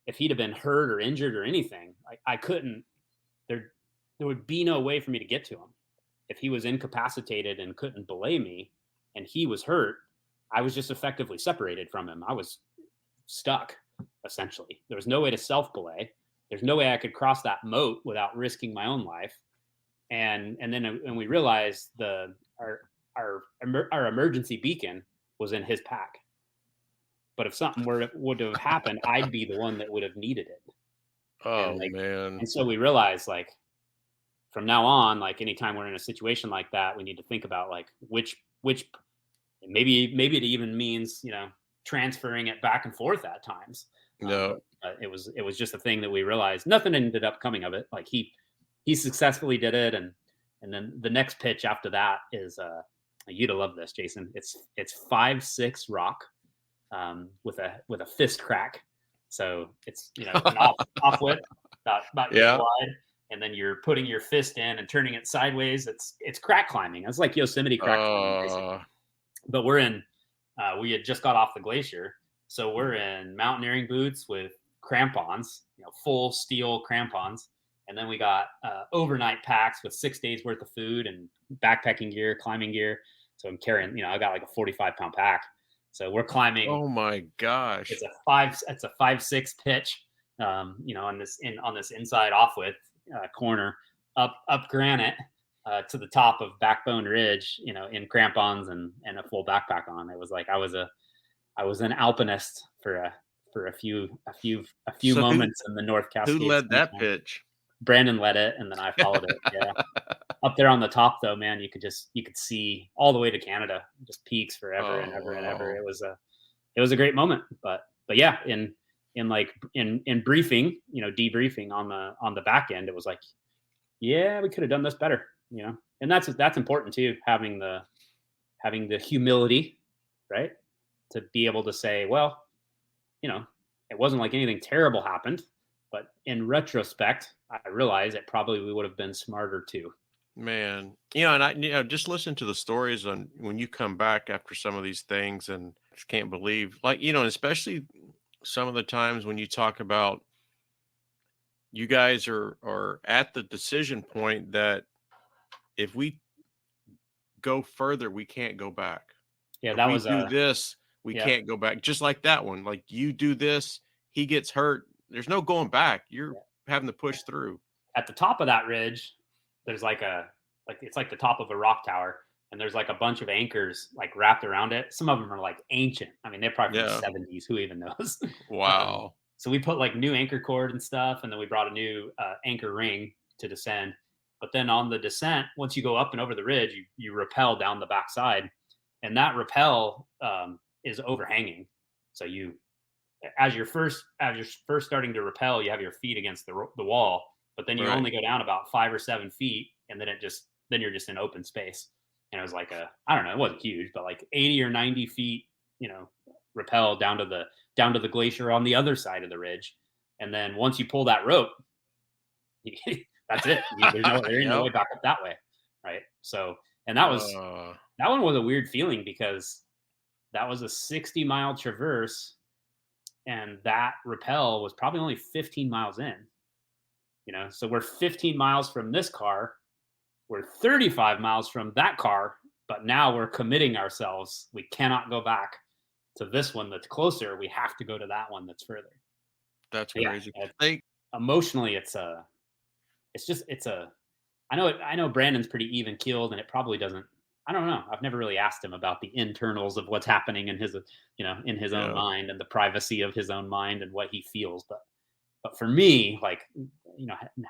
If he'd have been hurt or injured or anything, I couldn't, there would be no way for me to get to him. If he was incapacitated and couldn't belay me and he was hurt, I was just effectively separated from him. I was stuck. Essentially, there was no way to self-belay. There's no way I could cross that moat without risking my own life. And then we realized our emergency beacon was in his pack. But if something would have happened, I'd be the one that would have needed it. Oh, man. And so we realized, like, from now on, like, anytime we're in a situation like that, we need to think about, like, which maybe it even means, transferring it back and forth at times. No, it was just a thing that we realized. Nothing ended up coming of it. Like, he successfully did it, and then the next pitch after that is you'd love this, Jason. It's 5'6" rock, with a fist crack. So it's an off width, about wide, and then you're putting your fist in and turning it sideways. It's crack climbing. It's like Yosemite crack climbing, basically. But we had just got off the glacier, so we're in mountaineering boots with crampons, full steel crampons, and then we got overnight packs with 6 days worth of food and backpacking gear, climbing gear. So I'm carrying, I got like a 45-pound pack. So we're climbing. Oh my gosh! It's a 5'6" pitch, on this inside off width corner up granite. To the top of Backbone Ridge, in crampons and a full backpack on. It was like I was a I was an alpinist for a few So moments in the North who Cascades led that Sunshine. pitch? Brandon led it, and then I followed it. Yeah, up there on the top, though, man, you could see all the way to Canada, just peaks forever and ever and ever. Oh, It was a great moment. But yeah, in briefing, debriefing on the back end, it was like, yeah, we could have done this better, and that's important too, having the humility, right, to be able to say, well, it wasn't like anything terrible happened, but in retrospect, I realize it probably we would have been smarter too. man. And just listen to the stories on when you come back after some of these things, and just can't believe, like, and especially some of the times when you talk about you guys are at the decision point that if we go further, we can't go back. Yeah, If that we was do this, we yeah, can't go back. Just like that one. Like you do this, he gets hurt. There's no going back. You're yeah. having to push through. At the top of that ridge, there's it's like the top of a rock tower, and there's like a bunch of anchors like wrapped around it. Some of them are like ancient. I mean, they're probably from the Yeah. 70s. Who even knows? Wow. So we put like new anchor cord and stuff, and then we brought a new anchor ring to descend. But then on the descent, once you go up and over the ridge, you rappel down the backside, and that rappel is overhanging. So as you're first starting to rappel, you have your feet against the wall, but then you Right. only go down about 5 or 7 feet, and then you're just in open space. And it was like I don't know, it wasn't huge, but like 80 or 90 feet, rappel down to the glacier on the other side of the ridge. And then once you pull that rope, that's it. There ain't no Yep. way back up that way, right? So, and that one was a weird feeling because that was a 60-mile traverse, and that rappel was probably only 15 miles in. So we're 15 miles from this car, we're 35 miles from that car, but now we're committing ourselves. We cannot go back to this one that's closer. We have to go to that one that's further. That's Yeah, crazy. They emotionally, it's a. I know Brandon's pretty even keeled, and it probably doesn't. I don't know. I've never really asked him about the internals of what's happening in his own yeah. mind and the privacy of his own mind and what he feels. But for me, like,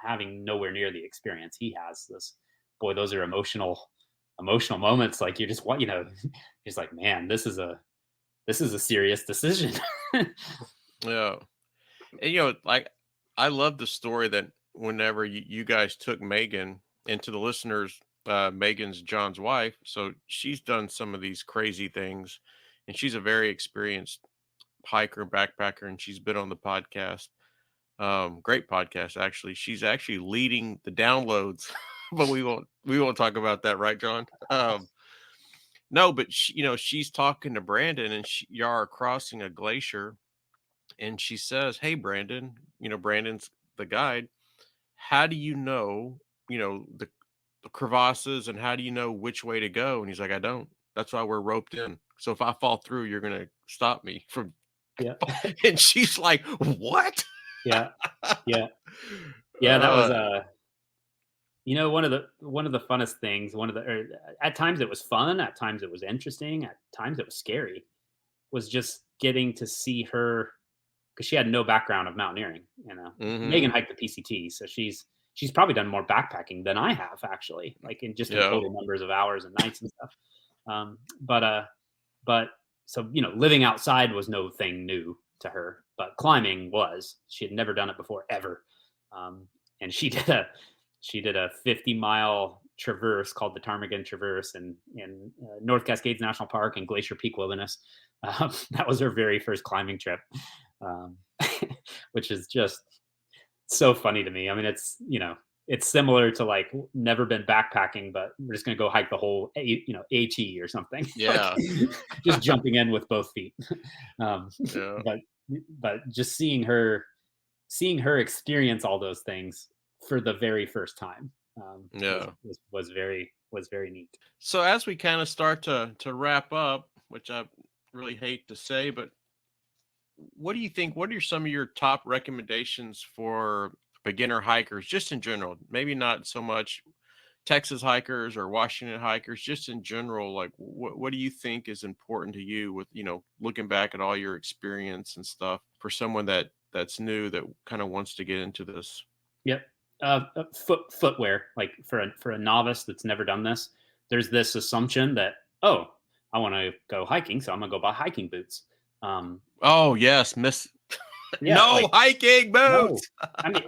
having nowhere near the experience he has, boy, those are emotional moments. Like, you're just what just like, man, this is a serious decision. Yeah. And like I love the story that whenever you guys took Megan, and to the listeners, Megan's John's wife. So she's done some of these crazy things, and she's a very experienced hiker, backpacker, and she's been on the podcast. Great podcast, actually. She's actually leading the downloads, but we won't talk about that, right, John? No, but she's talking to Brandon, and y'all are crossing a glacier, and she says, "Hey, Brandon, Brandon's the guide. How do you know, the crevasses, and how do you know which way to go?" And he's like, "I don't. That's why we're roped in. So if I fall through, you're gonna stop me from." Yeah, And she's like, "What?" yeah, yeah, yeah. That was Uh, one of the funnest things. At times it was fun. At times it was interesting. At times it was scary. Was just getting to see her, because she had no background of mountaineering. mhm. Megan hiked the PCT, so she's probably done more backpacking than I have, actually, like in Yeah. total numbers of hours and nights and stuff. But so, living outside was no thing new to her, but climbing was. She had never done it before, ever. And she did a 50-mile traverse called the Ptarmigan Traverse in North Cascades National Park and Glacier Peak Wilderness. That was her very first climbing trip, um, which is just so funny to me. I mean, it's similar to like never been backpacking, but we're just gonna go hike the whole AT or something. Like, Yeah. just jumping in with both feet. Um, Yeah. but just seeing her experience all those things for the very first time, was, Yeah. was was very neat. So as we kind of start to wrap up, which I really hate to say, but what do you think? What are some of your top recommendations for beginner hikers, just in general? Maybe not so much Texas hikers or Washington hikers, just in general, like what do you think is important to you with, looking back at all your experience and stuff for someone that's new that kind of wants to get into this? Yep. Footwear, like for a novice that's never done this, there's this assumption that, oh, I want to go hiking, so I'm gonna go buy hiking boots. Um, Oh, yes, miss. yeah, No like hiking no, boots. I mean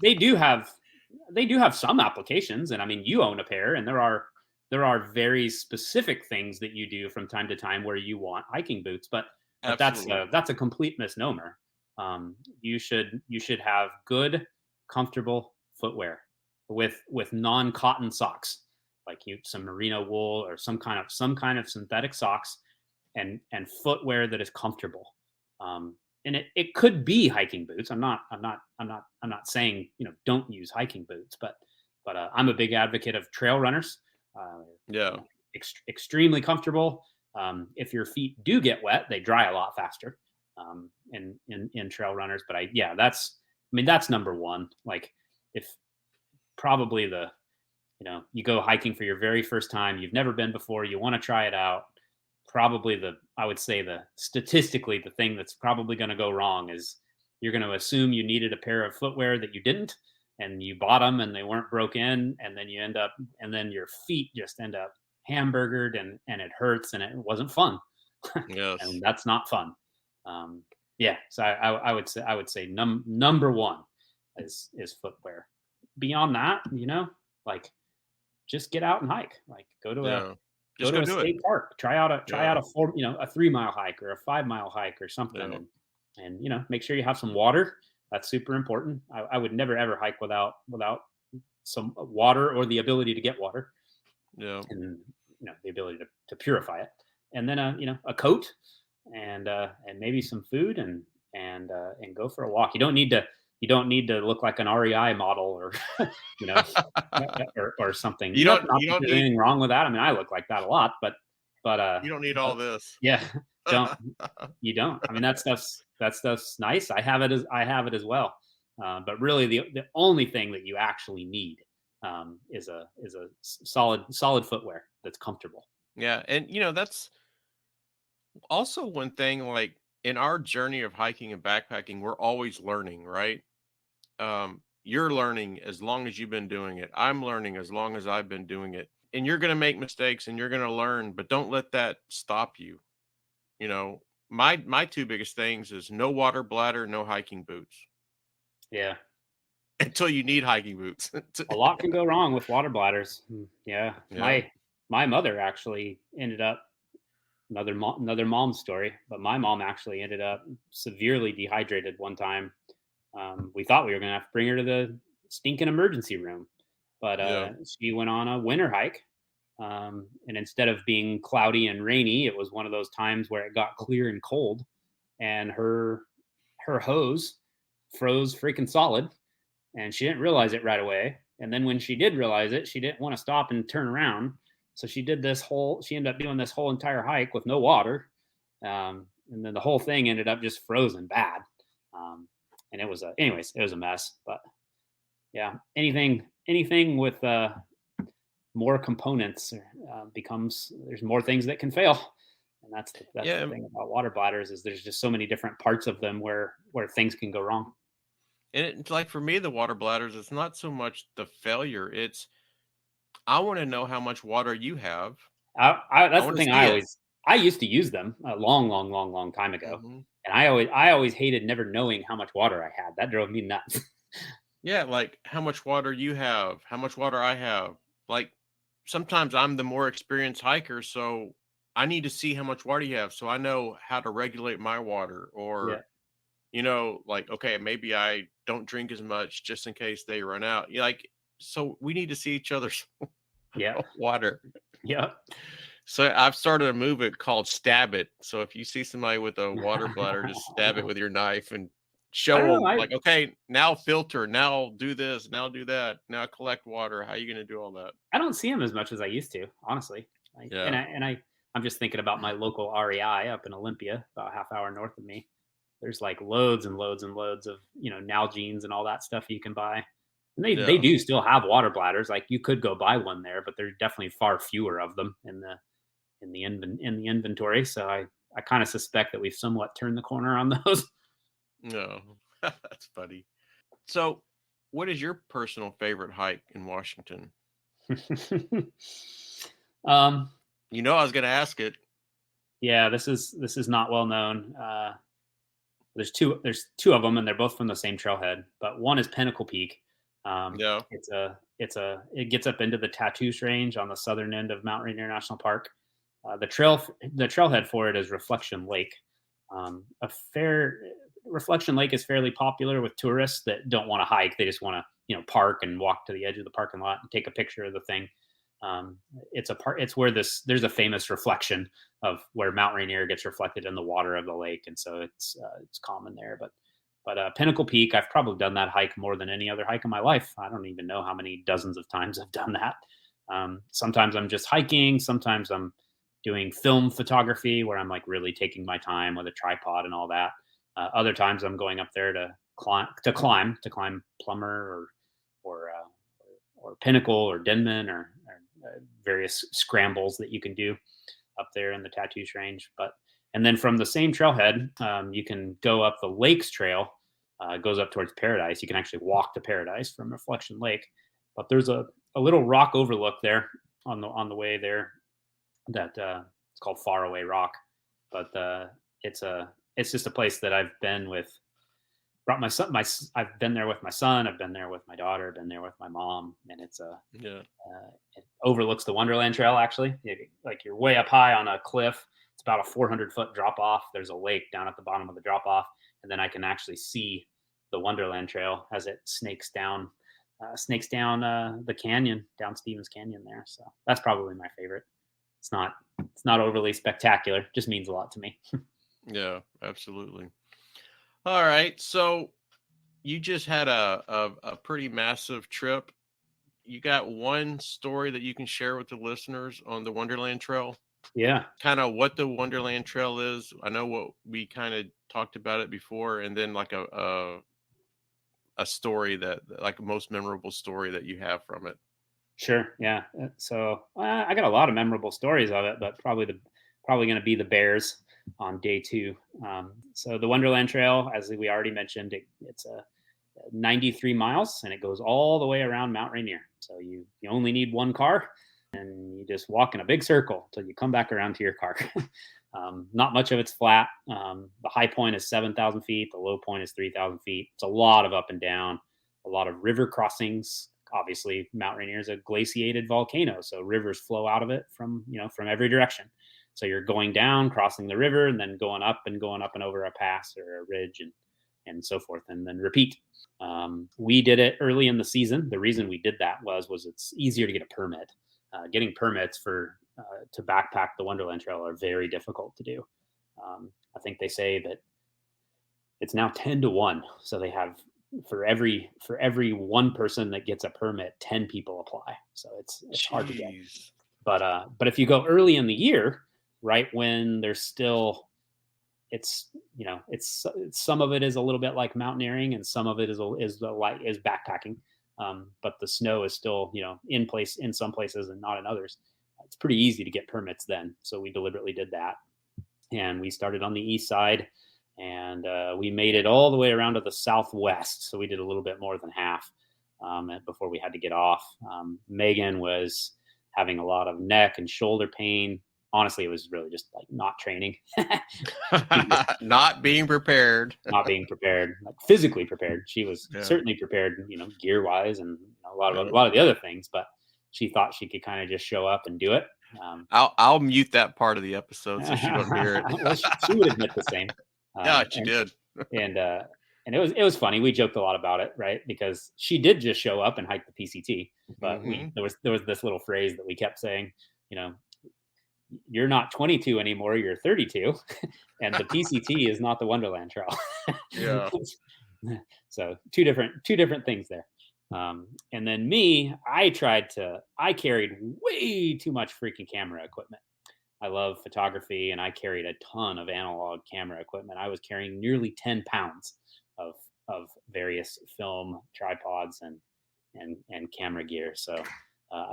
they do have some applications, and I mean you own a pair, and there are very specific things that you do from time to time where you want hiking boots, but Absolutely. that's a complete misnomer. You should have good, comfortable footwear with non-cotton socks, like some merino wool or some kind of synthetic socks, and footwear that is comfortable. And it could be hiking boots. I'm not saying don't use hiking boots, but I'm a big advocate of trail runners. Uh, Yeah. Extremely comfortable. If your feet do get wet, they dry a lot faster. In trail runners, but that's number one. Like, if probably you go hiking for your very first time, you've never been before, you want to try it out. Probably I would say statistically, the thing that's probably going to go wrong is you're going to assume you needed a pair of footwear that you didn't, and you bought them and they weren't broken, and then your feet just end up hamburgered, and it hurts, and it wasn't fun. Yes. And that's not fun. Um, yeah, so I would say number one is footwear. Beyond that, like, just get out and hike. Like, go to a Yeah. go Just to go a do it. state park. Try out Yeah. a 3 mile hike or a 5 mile hike or something, Yeah. and make sure you have some water. That's super important. I would never ever hike without some water, or the ability to get water, Yeah. and the ability to purify it, and then a coat, and maybe some food, and go for a walk. You don't need to look like an REI model, or you know or something. You Not, don't not you that don't there's need anything wrong with that. I mean, I look like that a lot, but you don't need all but this. yeah, don't you don't. I mean, that stuff's nice. I have it as well. But really, the only thing that you actually need, is a solid footwear that's comfortable. Yeah, and that's also one thing, like, in our journey of hiking and backpacking, we're always learning, right? You're learning as long as you've been doing it. I'm learning as long as I've been doing it. And you're going to make mistakes and you're going to learn, but don't let that stop you. You know, my two biggest things is no water bladder, no hiking boots Yeah, until you need hiking boots. a lot can go wrong with water bladders. Yeah, Yeah. my mother actually ended up, another mom story, but my mom actually ended up severely dehydrated one time. We thought we were going to have to bring her to the stinking emergency room, but Yeah. she went on a winter hike. And instead of being cloudy and rainy, it was one of those times where it got clear and cold, and her hose froze freaking solid, and she didn't realize it right away. And then when she did realize it, she didn't want to stop and turn around. So she ended up doing this whole entire hike with no water. And then the whole thing ended up just frozen bad. And it was a mess. But yeah, anything with more components becomes, there's more things that can fail. And that's the Yeah. thing about water bladders, is there's just so many different parts of them where things can go wrong. And it's like, for me, the water bladders, it's not so much the failure. It's, I want to know how much water you have. I That's the want to thing. see it. I used to use them a long, long, long, long time ago, Mhm. and I always hated never knowing how much water I had. That drove me nuts. Yeah, like how much water you have, how much water I have. Like, sometimes I'm the more experienced hiker, so I need to see how much water you have so I know how to regulate my water. Yeah, Or, like, okay, maybe I don't drink as much just in case they run out. Like, so we need to see each other's yeah, water. yeah. So I've started a movement called Stab It. So if you see somebody with a water bladder, just stab it with your knife and I show don't know. them, like, okay, now filter, now do this, now do that, now collect water. How you going to do all that? I don't see them as much as I used to, honestly. Yeah. I'm just thinking about my local REI up in Olympia, about a half hour north of me. There's like loads and loads and loads of Nalgene's and all that stuff you can buy. And they Yeah. do still have water bladders. Like you could go buy one there, but there's definitely far fewer of them in the inventory. So I kind of suspect that we've somewhat turned the corner on those. No. That's funny. So, what is your personal favorite hike in Washington? um, You know, I was going to ask it. yeah, this is not well known. There's two of them, and they're both from the same trailhead. But one is Pinnacle Peak. Yeah. It gets up into the Tattoos Range on the southern end of Mount Rainier National Park. The trailhead for it is Reflection Lake. A fair Reflection Lake is fairly popular with tourists that don't want to hike; they just want to park and walk to the edge of the parking lot and take a picture of the thing. Um, it's where there's a famous reflection of where Mount Rainier gets reflected in the water of the lake, and so it's common there. But Pinnacle Peak, I've probably done that hike more than any other hike in my life. I don't even know how many dozens of times I've done that. Sometimes I'm just hiking. Sometimes I'm doing film photography where I'm like really taking my time with a tripod and all that. Other times I'm going up there to climb Plummer or Pinnacle or Denman or various scrambles that you can do up there in the Tattoos Range. And then from the same trailhead, you can go up the Lakes Trail. It goes up towards Paradise. You can actually walk to Paradise from Reflection Lake, but there's a little rock overlook there on the way there that it's called Faraway Rock. But it's just a place that I've been with. Brought my son. I've been there with my son. I've been there with my daughter. Been there with my mom, and Yeah. it overlooks the Wonderland Trail. Actually, like you're way up high on a cliff. It's about a 400-foot drop off. There's a lake down at the bottom of the drop off, and then I can actually see the Wonderland Trail as it snakes down the canyon, down Stevens Canyon there. So that's probably my favorite. It's not overly spectacular. Just means a lot to me. Yeah, absolutely. All right. So, you just had a pretty massive trip. You got one story that you can share with the listeners on the Wonderland Trail? Yeah, Kind of what the Wonderland Trail is. I know what we kind of talked about it before, and then like a story that like a most memorable story that you have from it. sure. Yeah. So I got a lot of memorable stories of it, but probably going to be the Bears on day two. So the Wonderland Trail, as we already mentioned, it's a 93 miles and it goes all the way around Mount Rainier. So you only need one car and you just walk in a big circle until you come back around to your car. Not much of it's flat. The high point is 7,000 feet. The low point is 3,000 feet. It's a lot of up and down, a lot of river crossings. Obviously, Mount Rainier is a glaciated volcano, so rivers flow out of it from every direction. So you're going down, crossing the river, and then going up and over a pass or a ridge and so forth, and then repeat. We did it early in the season. The reason we did that was it's easier to get a permit. Getting permits to backpack the Wonderland Trail are very difficult to do. I think they say that it's now 10-1. So they have for every one person that gets a permit, 10 people apply. So it's hard to get. Jeez. But if you go early in the year, right when there's still it's some of it is a little bit like mountaineering and some of it is backpacking. But the snow is still in place in some places and not in others. It's pretty easy to get permits then. So we deliberately did that, and we started on the east side, and we made it all the way around to the southwest. So we did a little bit more than half before we had to get off. Megan was having a lot of neck and shoulder pain. Honestly, it was really just like not training. Not being prepared. Not being prepared, like physically prepared. She was certainly prepared, gear wise and a lot of the other things, but she thought she could kind of just show up and do it. I'll mute that part of the episode so she don't hear it. Well, she would admit the same. Yeah, she did. And it was funny. We joked a lot about it, right? Because she did just show up and hike the PCT, but there was this little phrase that we kept saying, you're not 22 anymore, you're 32, and the PCT is not the Wonderland Trail. Yeah. So two different things there. And then me, I carried way too much freaking camera equipment. I love photography and I carried a ton of analog camera equipment. I was carrying nearly 10 pounds of various film tripods and and camera gear. So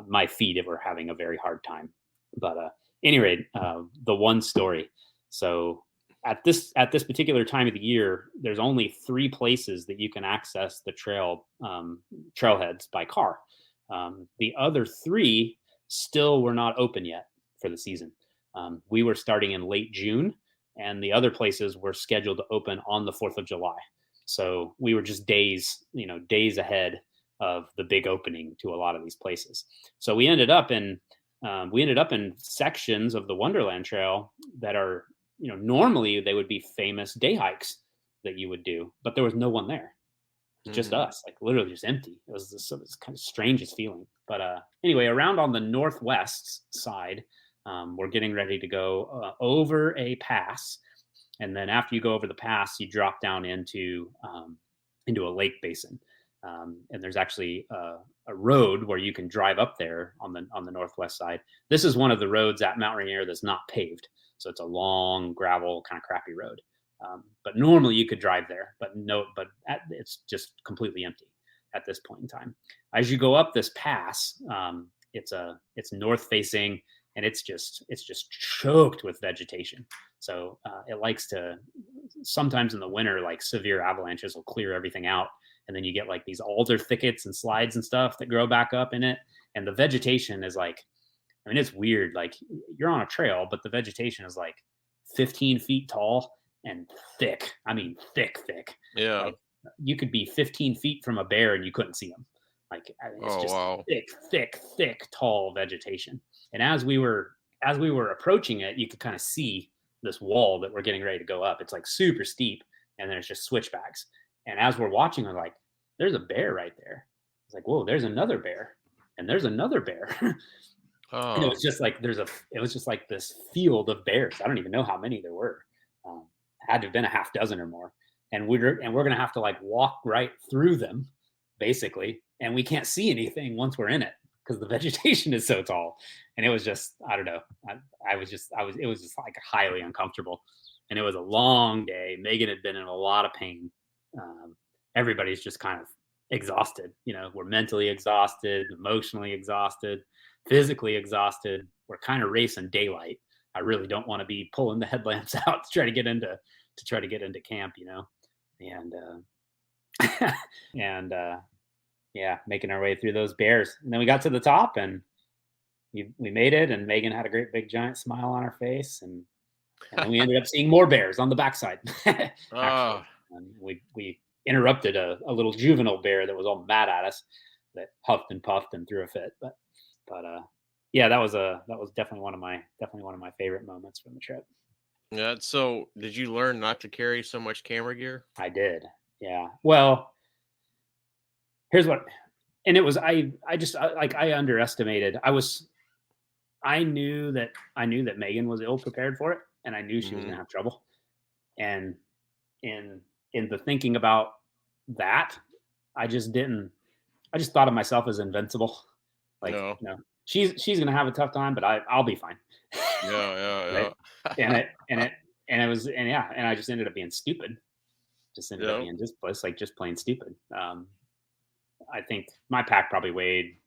my feet were having a very hard time. But any rate, the one story. So at this particular time of the year, there's only 3 places that you can access the trailheads by car. The other 3 still were not open yet for the season. We were starting in late June, and the other places were scheduled to open on the 4th of July. So we were just days ahead of the big opening to a lot of these places. So we ended up in sections of the Wonderland Trail that are, normally they would be famous day hikes that you would do, but there was no one there. Just us, like literally just empty. It was kind of strangest feeling. But anyway, around on the northwest side, we're getting ready to go over a pass, and then after you go over the pass, you drop down into a lake basin, and there's actually a road where you can drive up there on the northwest side. This is one of the roads at Mount Rainier that's not paved, so it's a long gravel kind of crappy road. But normally you could drive there, but it's just completely empty at this point in time. As you go up this pass, it's north facing, and it's just choked with vegetation. So it likes to, sometimes in the winter, like severe avalanches will clear everything out, and then you get like these alder thickets and slides and stuff that grow back up in it, and the vegetation is like, I mean, it's weird. Like you're on a trail, but the vegetation is like 15 feet tall and thick. I mean, thick. Yeah. Like, you could be 15 feet from a bear and you couldn't see them. Like, I mean, it's just thick, tall vegetation. And as we were approaching it, you could kind of see this wall that we're getting ready to go up. It's like super steep, and there's just switchbacks. And as we're watching, I'm like, there's a bear right there. It's like, whoa, there's another bear, and there's another bear. And it was just like this field of bears. I don't even know how many there were. Had to have been a half dozen or more, and we're gonna have to like walk right through them, basically, and we can't see anything once we're in it because the vegetation is so tall. And it was just, I don't know, it was just like highly uncomfortable, and it was a long day. Megan had been in a lot of pain. Everybody's just kind of exhausted. We're mentally exhausted, emotionally exhausted, physically exhausted. We're kind of racing daylight. I really don't want to be pulling the headlamps out to try to get into camp, and yeah, making our way through those bears. And then we got to the top, and we made it, and Megan had a great big giant smile on her face, and then we ended up seeing more bears on the backside. And we interrupted a little juvenile bear that was all mad at us, that huffed and puffed and threw a fit. But yeah, that was definitely one of my favorite moments from the trip. Yeah. So did you learn not to carry so much camera gear? I did. Yeah. Well, here's what, and it was, I underestimated. I knew that Megan was ill prepared for it, and I knew she was going to have trouble. And in the thinking about that, I just thought of myself as invincible. Like, No. She's going to have a tough time, but I'll be fine. Yeah. Right? And I just ended up being stupid. Just ended up being just plain stupid. I think my pack probably weighed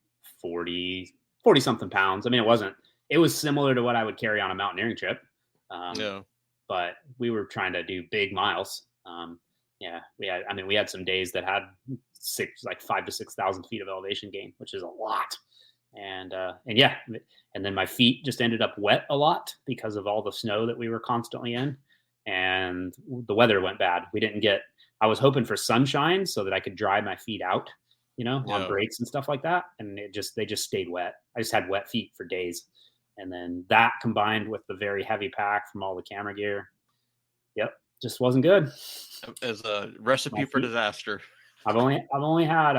40 something pounds. I mean, it was similar to what I would carry on a mountaineering trip. But we were trying to do big miles. We had some days that had 5,000 to 6,000 feet of elevation gain, which is a lot. And then my feet just ended up wet a lot because of all the snow that we were constantly in, and the weather went bad. I was hoping for sunshine so that I could dry my feet out, on breaks and stuff like that. And they just stayed wet. I just had wet feet for days. And then that combined with the very heavy pack from all the camera gear, just wasn't good. As a recipe for disaster. I've only had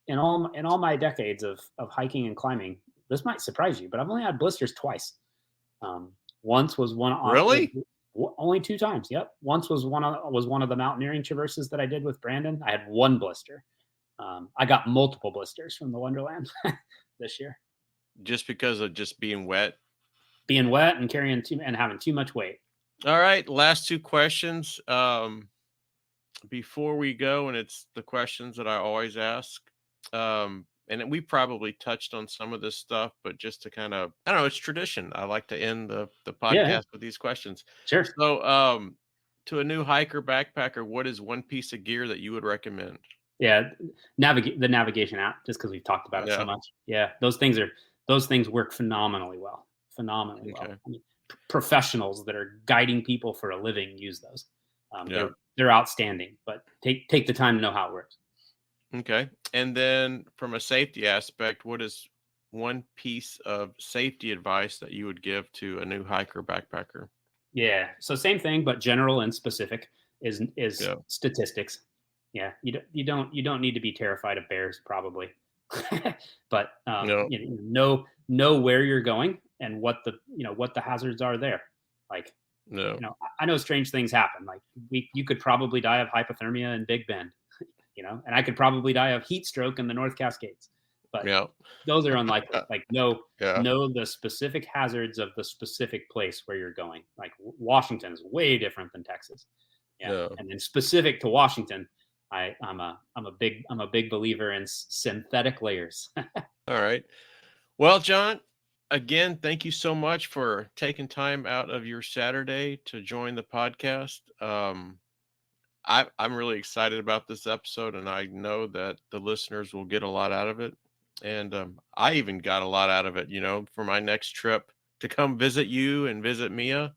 in all my decades of hiking and climbing, this might surprise you, but I've only had blisters twice. Once was one on really only 2 times. Yep. Once was one of the mountaineering traverses that I did with Brandon. I had 1 blister. I got multiple blisters from the Wonderland this year. Just because of just being wet and carrying and having too much weight. All right. Last 2 questions. Before we go, and it's the questions that I always ask. And we probably touched on some of this stuff, but just to kind of, I don't know, it's tradition. I like to end the Yeah, yeah, podcast with these questions. sure. So, to a new hiker backpacker, what is one piece of gear that you would recommend? Yeah, navigate the navigation app, just because we've talked about it so Yeah. much. Yeah, those things work phenomenally well, phenomenally well. Okay. I mean, professionals that are guiding people for a living use those. Yeah. They're outstanding, but take the time to know how it works. Okay. And then from a safety aspect, what is one piece of safety advice that you would give to a new hiker backpacker? Yeah. So same thing, but general and specific is Yeah. statistics. Yeah, you don't need to be terrified of bears probably, but No. know where you're going and what the hazards are there. Like No. I know strange things happen. Like you could probably die of hypothermia in Big Bend, and I could probably die of heat stroke in the North Cascades. But Yeah. those are unlikely. Like Yeah. know the specific hazards of the specific place where you're going. Like Washington is way different than Texas. Yeah, No. and then specific to Washington, I'm a big believer in synthetic layers. All right. Well, John, again, thank you so much for taking time out of your Saturday to join the podcast. I'm really excited about this episode, and I know that the listeners will get a lot out of it. And I even got a lot out of it, for my next trip to come visit you and visit Mia.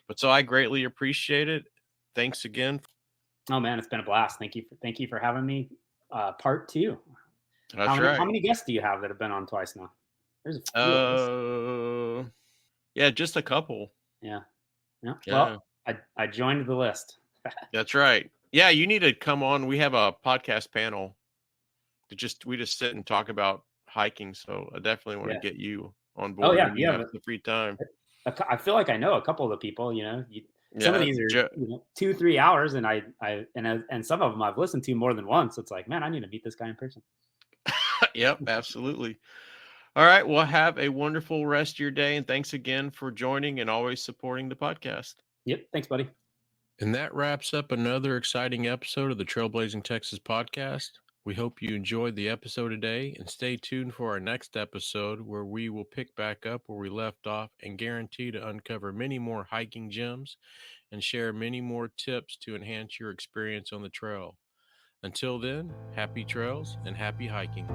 But so I greatly appreciate it. Thanks again. Oh man, it's been a blast. Thank you for having me. Part two. How That's many how right. many guests do you have that have been on twice now? There's a few of us. Uh, yeah, just a couple. Yeah. Yeah. Yeah, Well, I joined the list. that's right. Yeah, you need to come on. We have a podcast panel we just sit and talk about hiking. So I definitely want to Yeah. get you on Oh board yeah. when you Yeah. have the free time. I feel like I know a couple of the people. Some of Yeah, these are 2-3 hours, and and some of them I've listened to more than once. It's like, man, I need to meet this guy in person. yep, absolutely. All right. Well, have a wonderful rest of your day. And thanks again for joining and always supporting the podcast. Yep. Thanks, buddy. And that wraps up another exciting episode of the Trailblazing Texas podcast. We hope you enjoyed the episode today and stay tuned for our next episode where we will pick back up where we left off and guarantee to uncover many more hiking gems and share many more tips to enhance your experience on the trail. Until then, happy trails and happy hiking.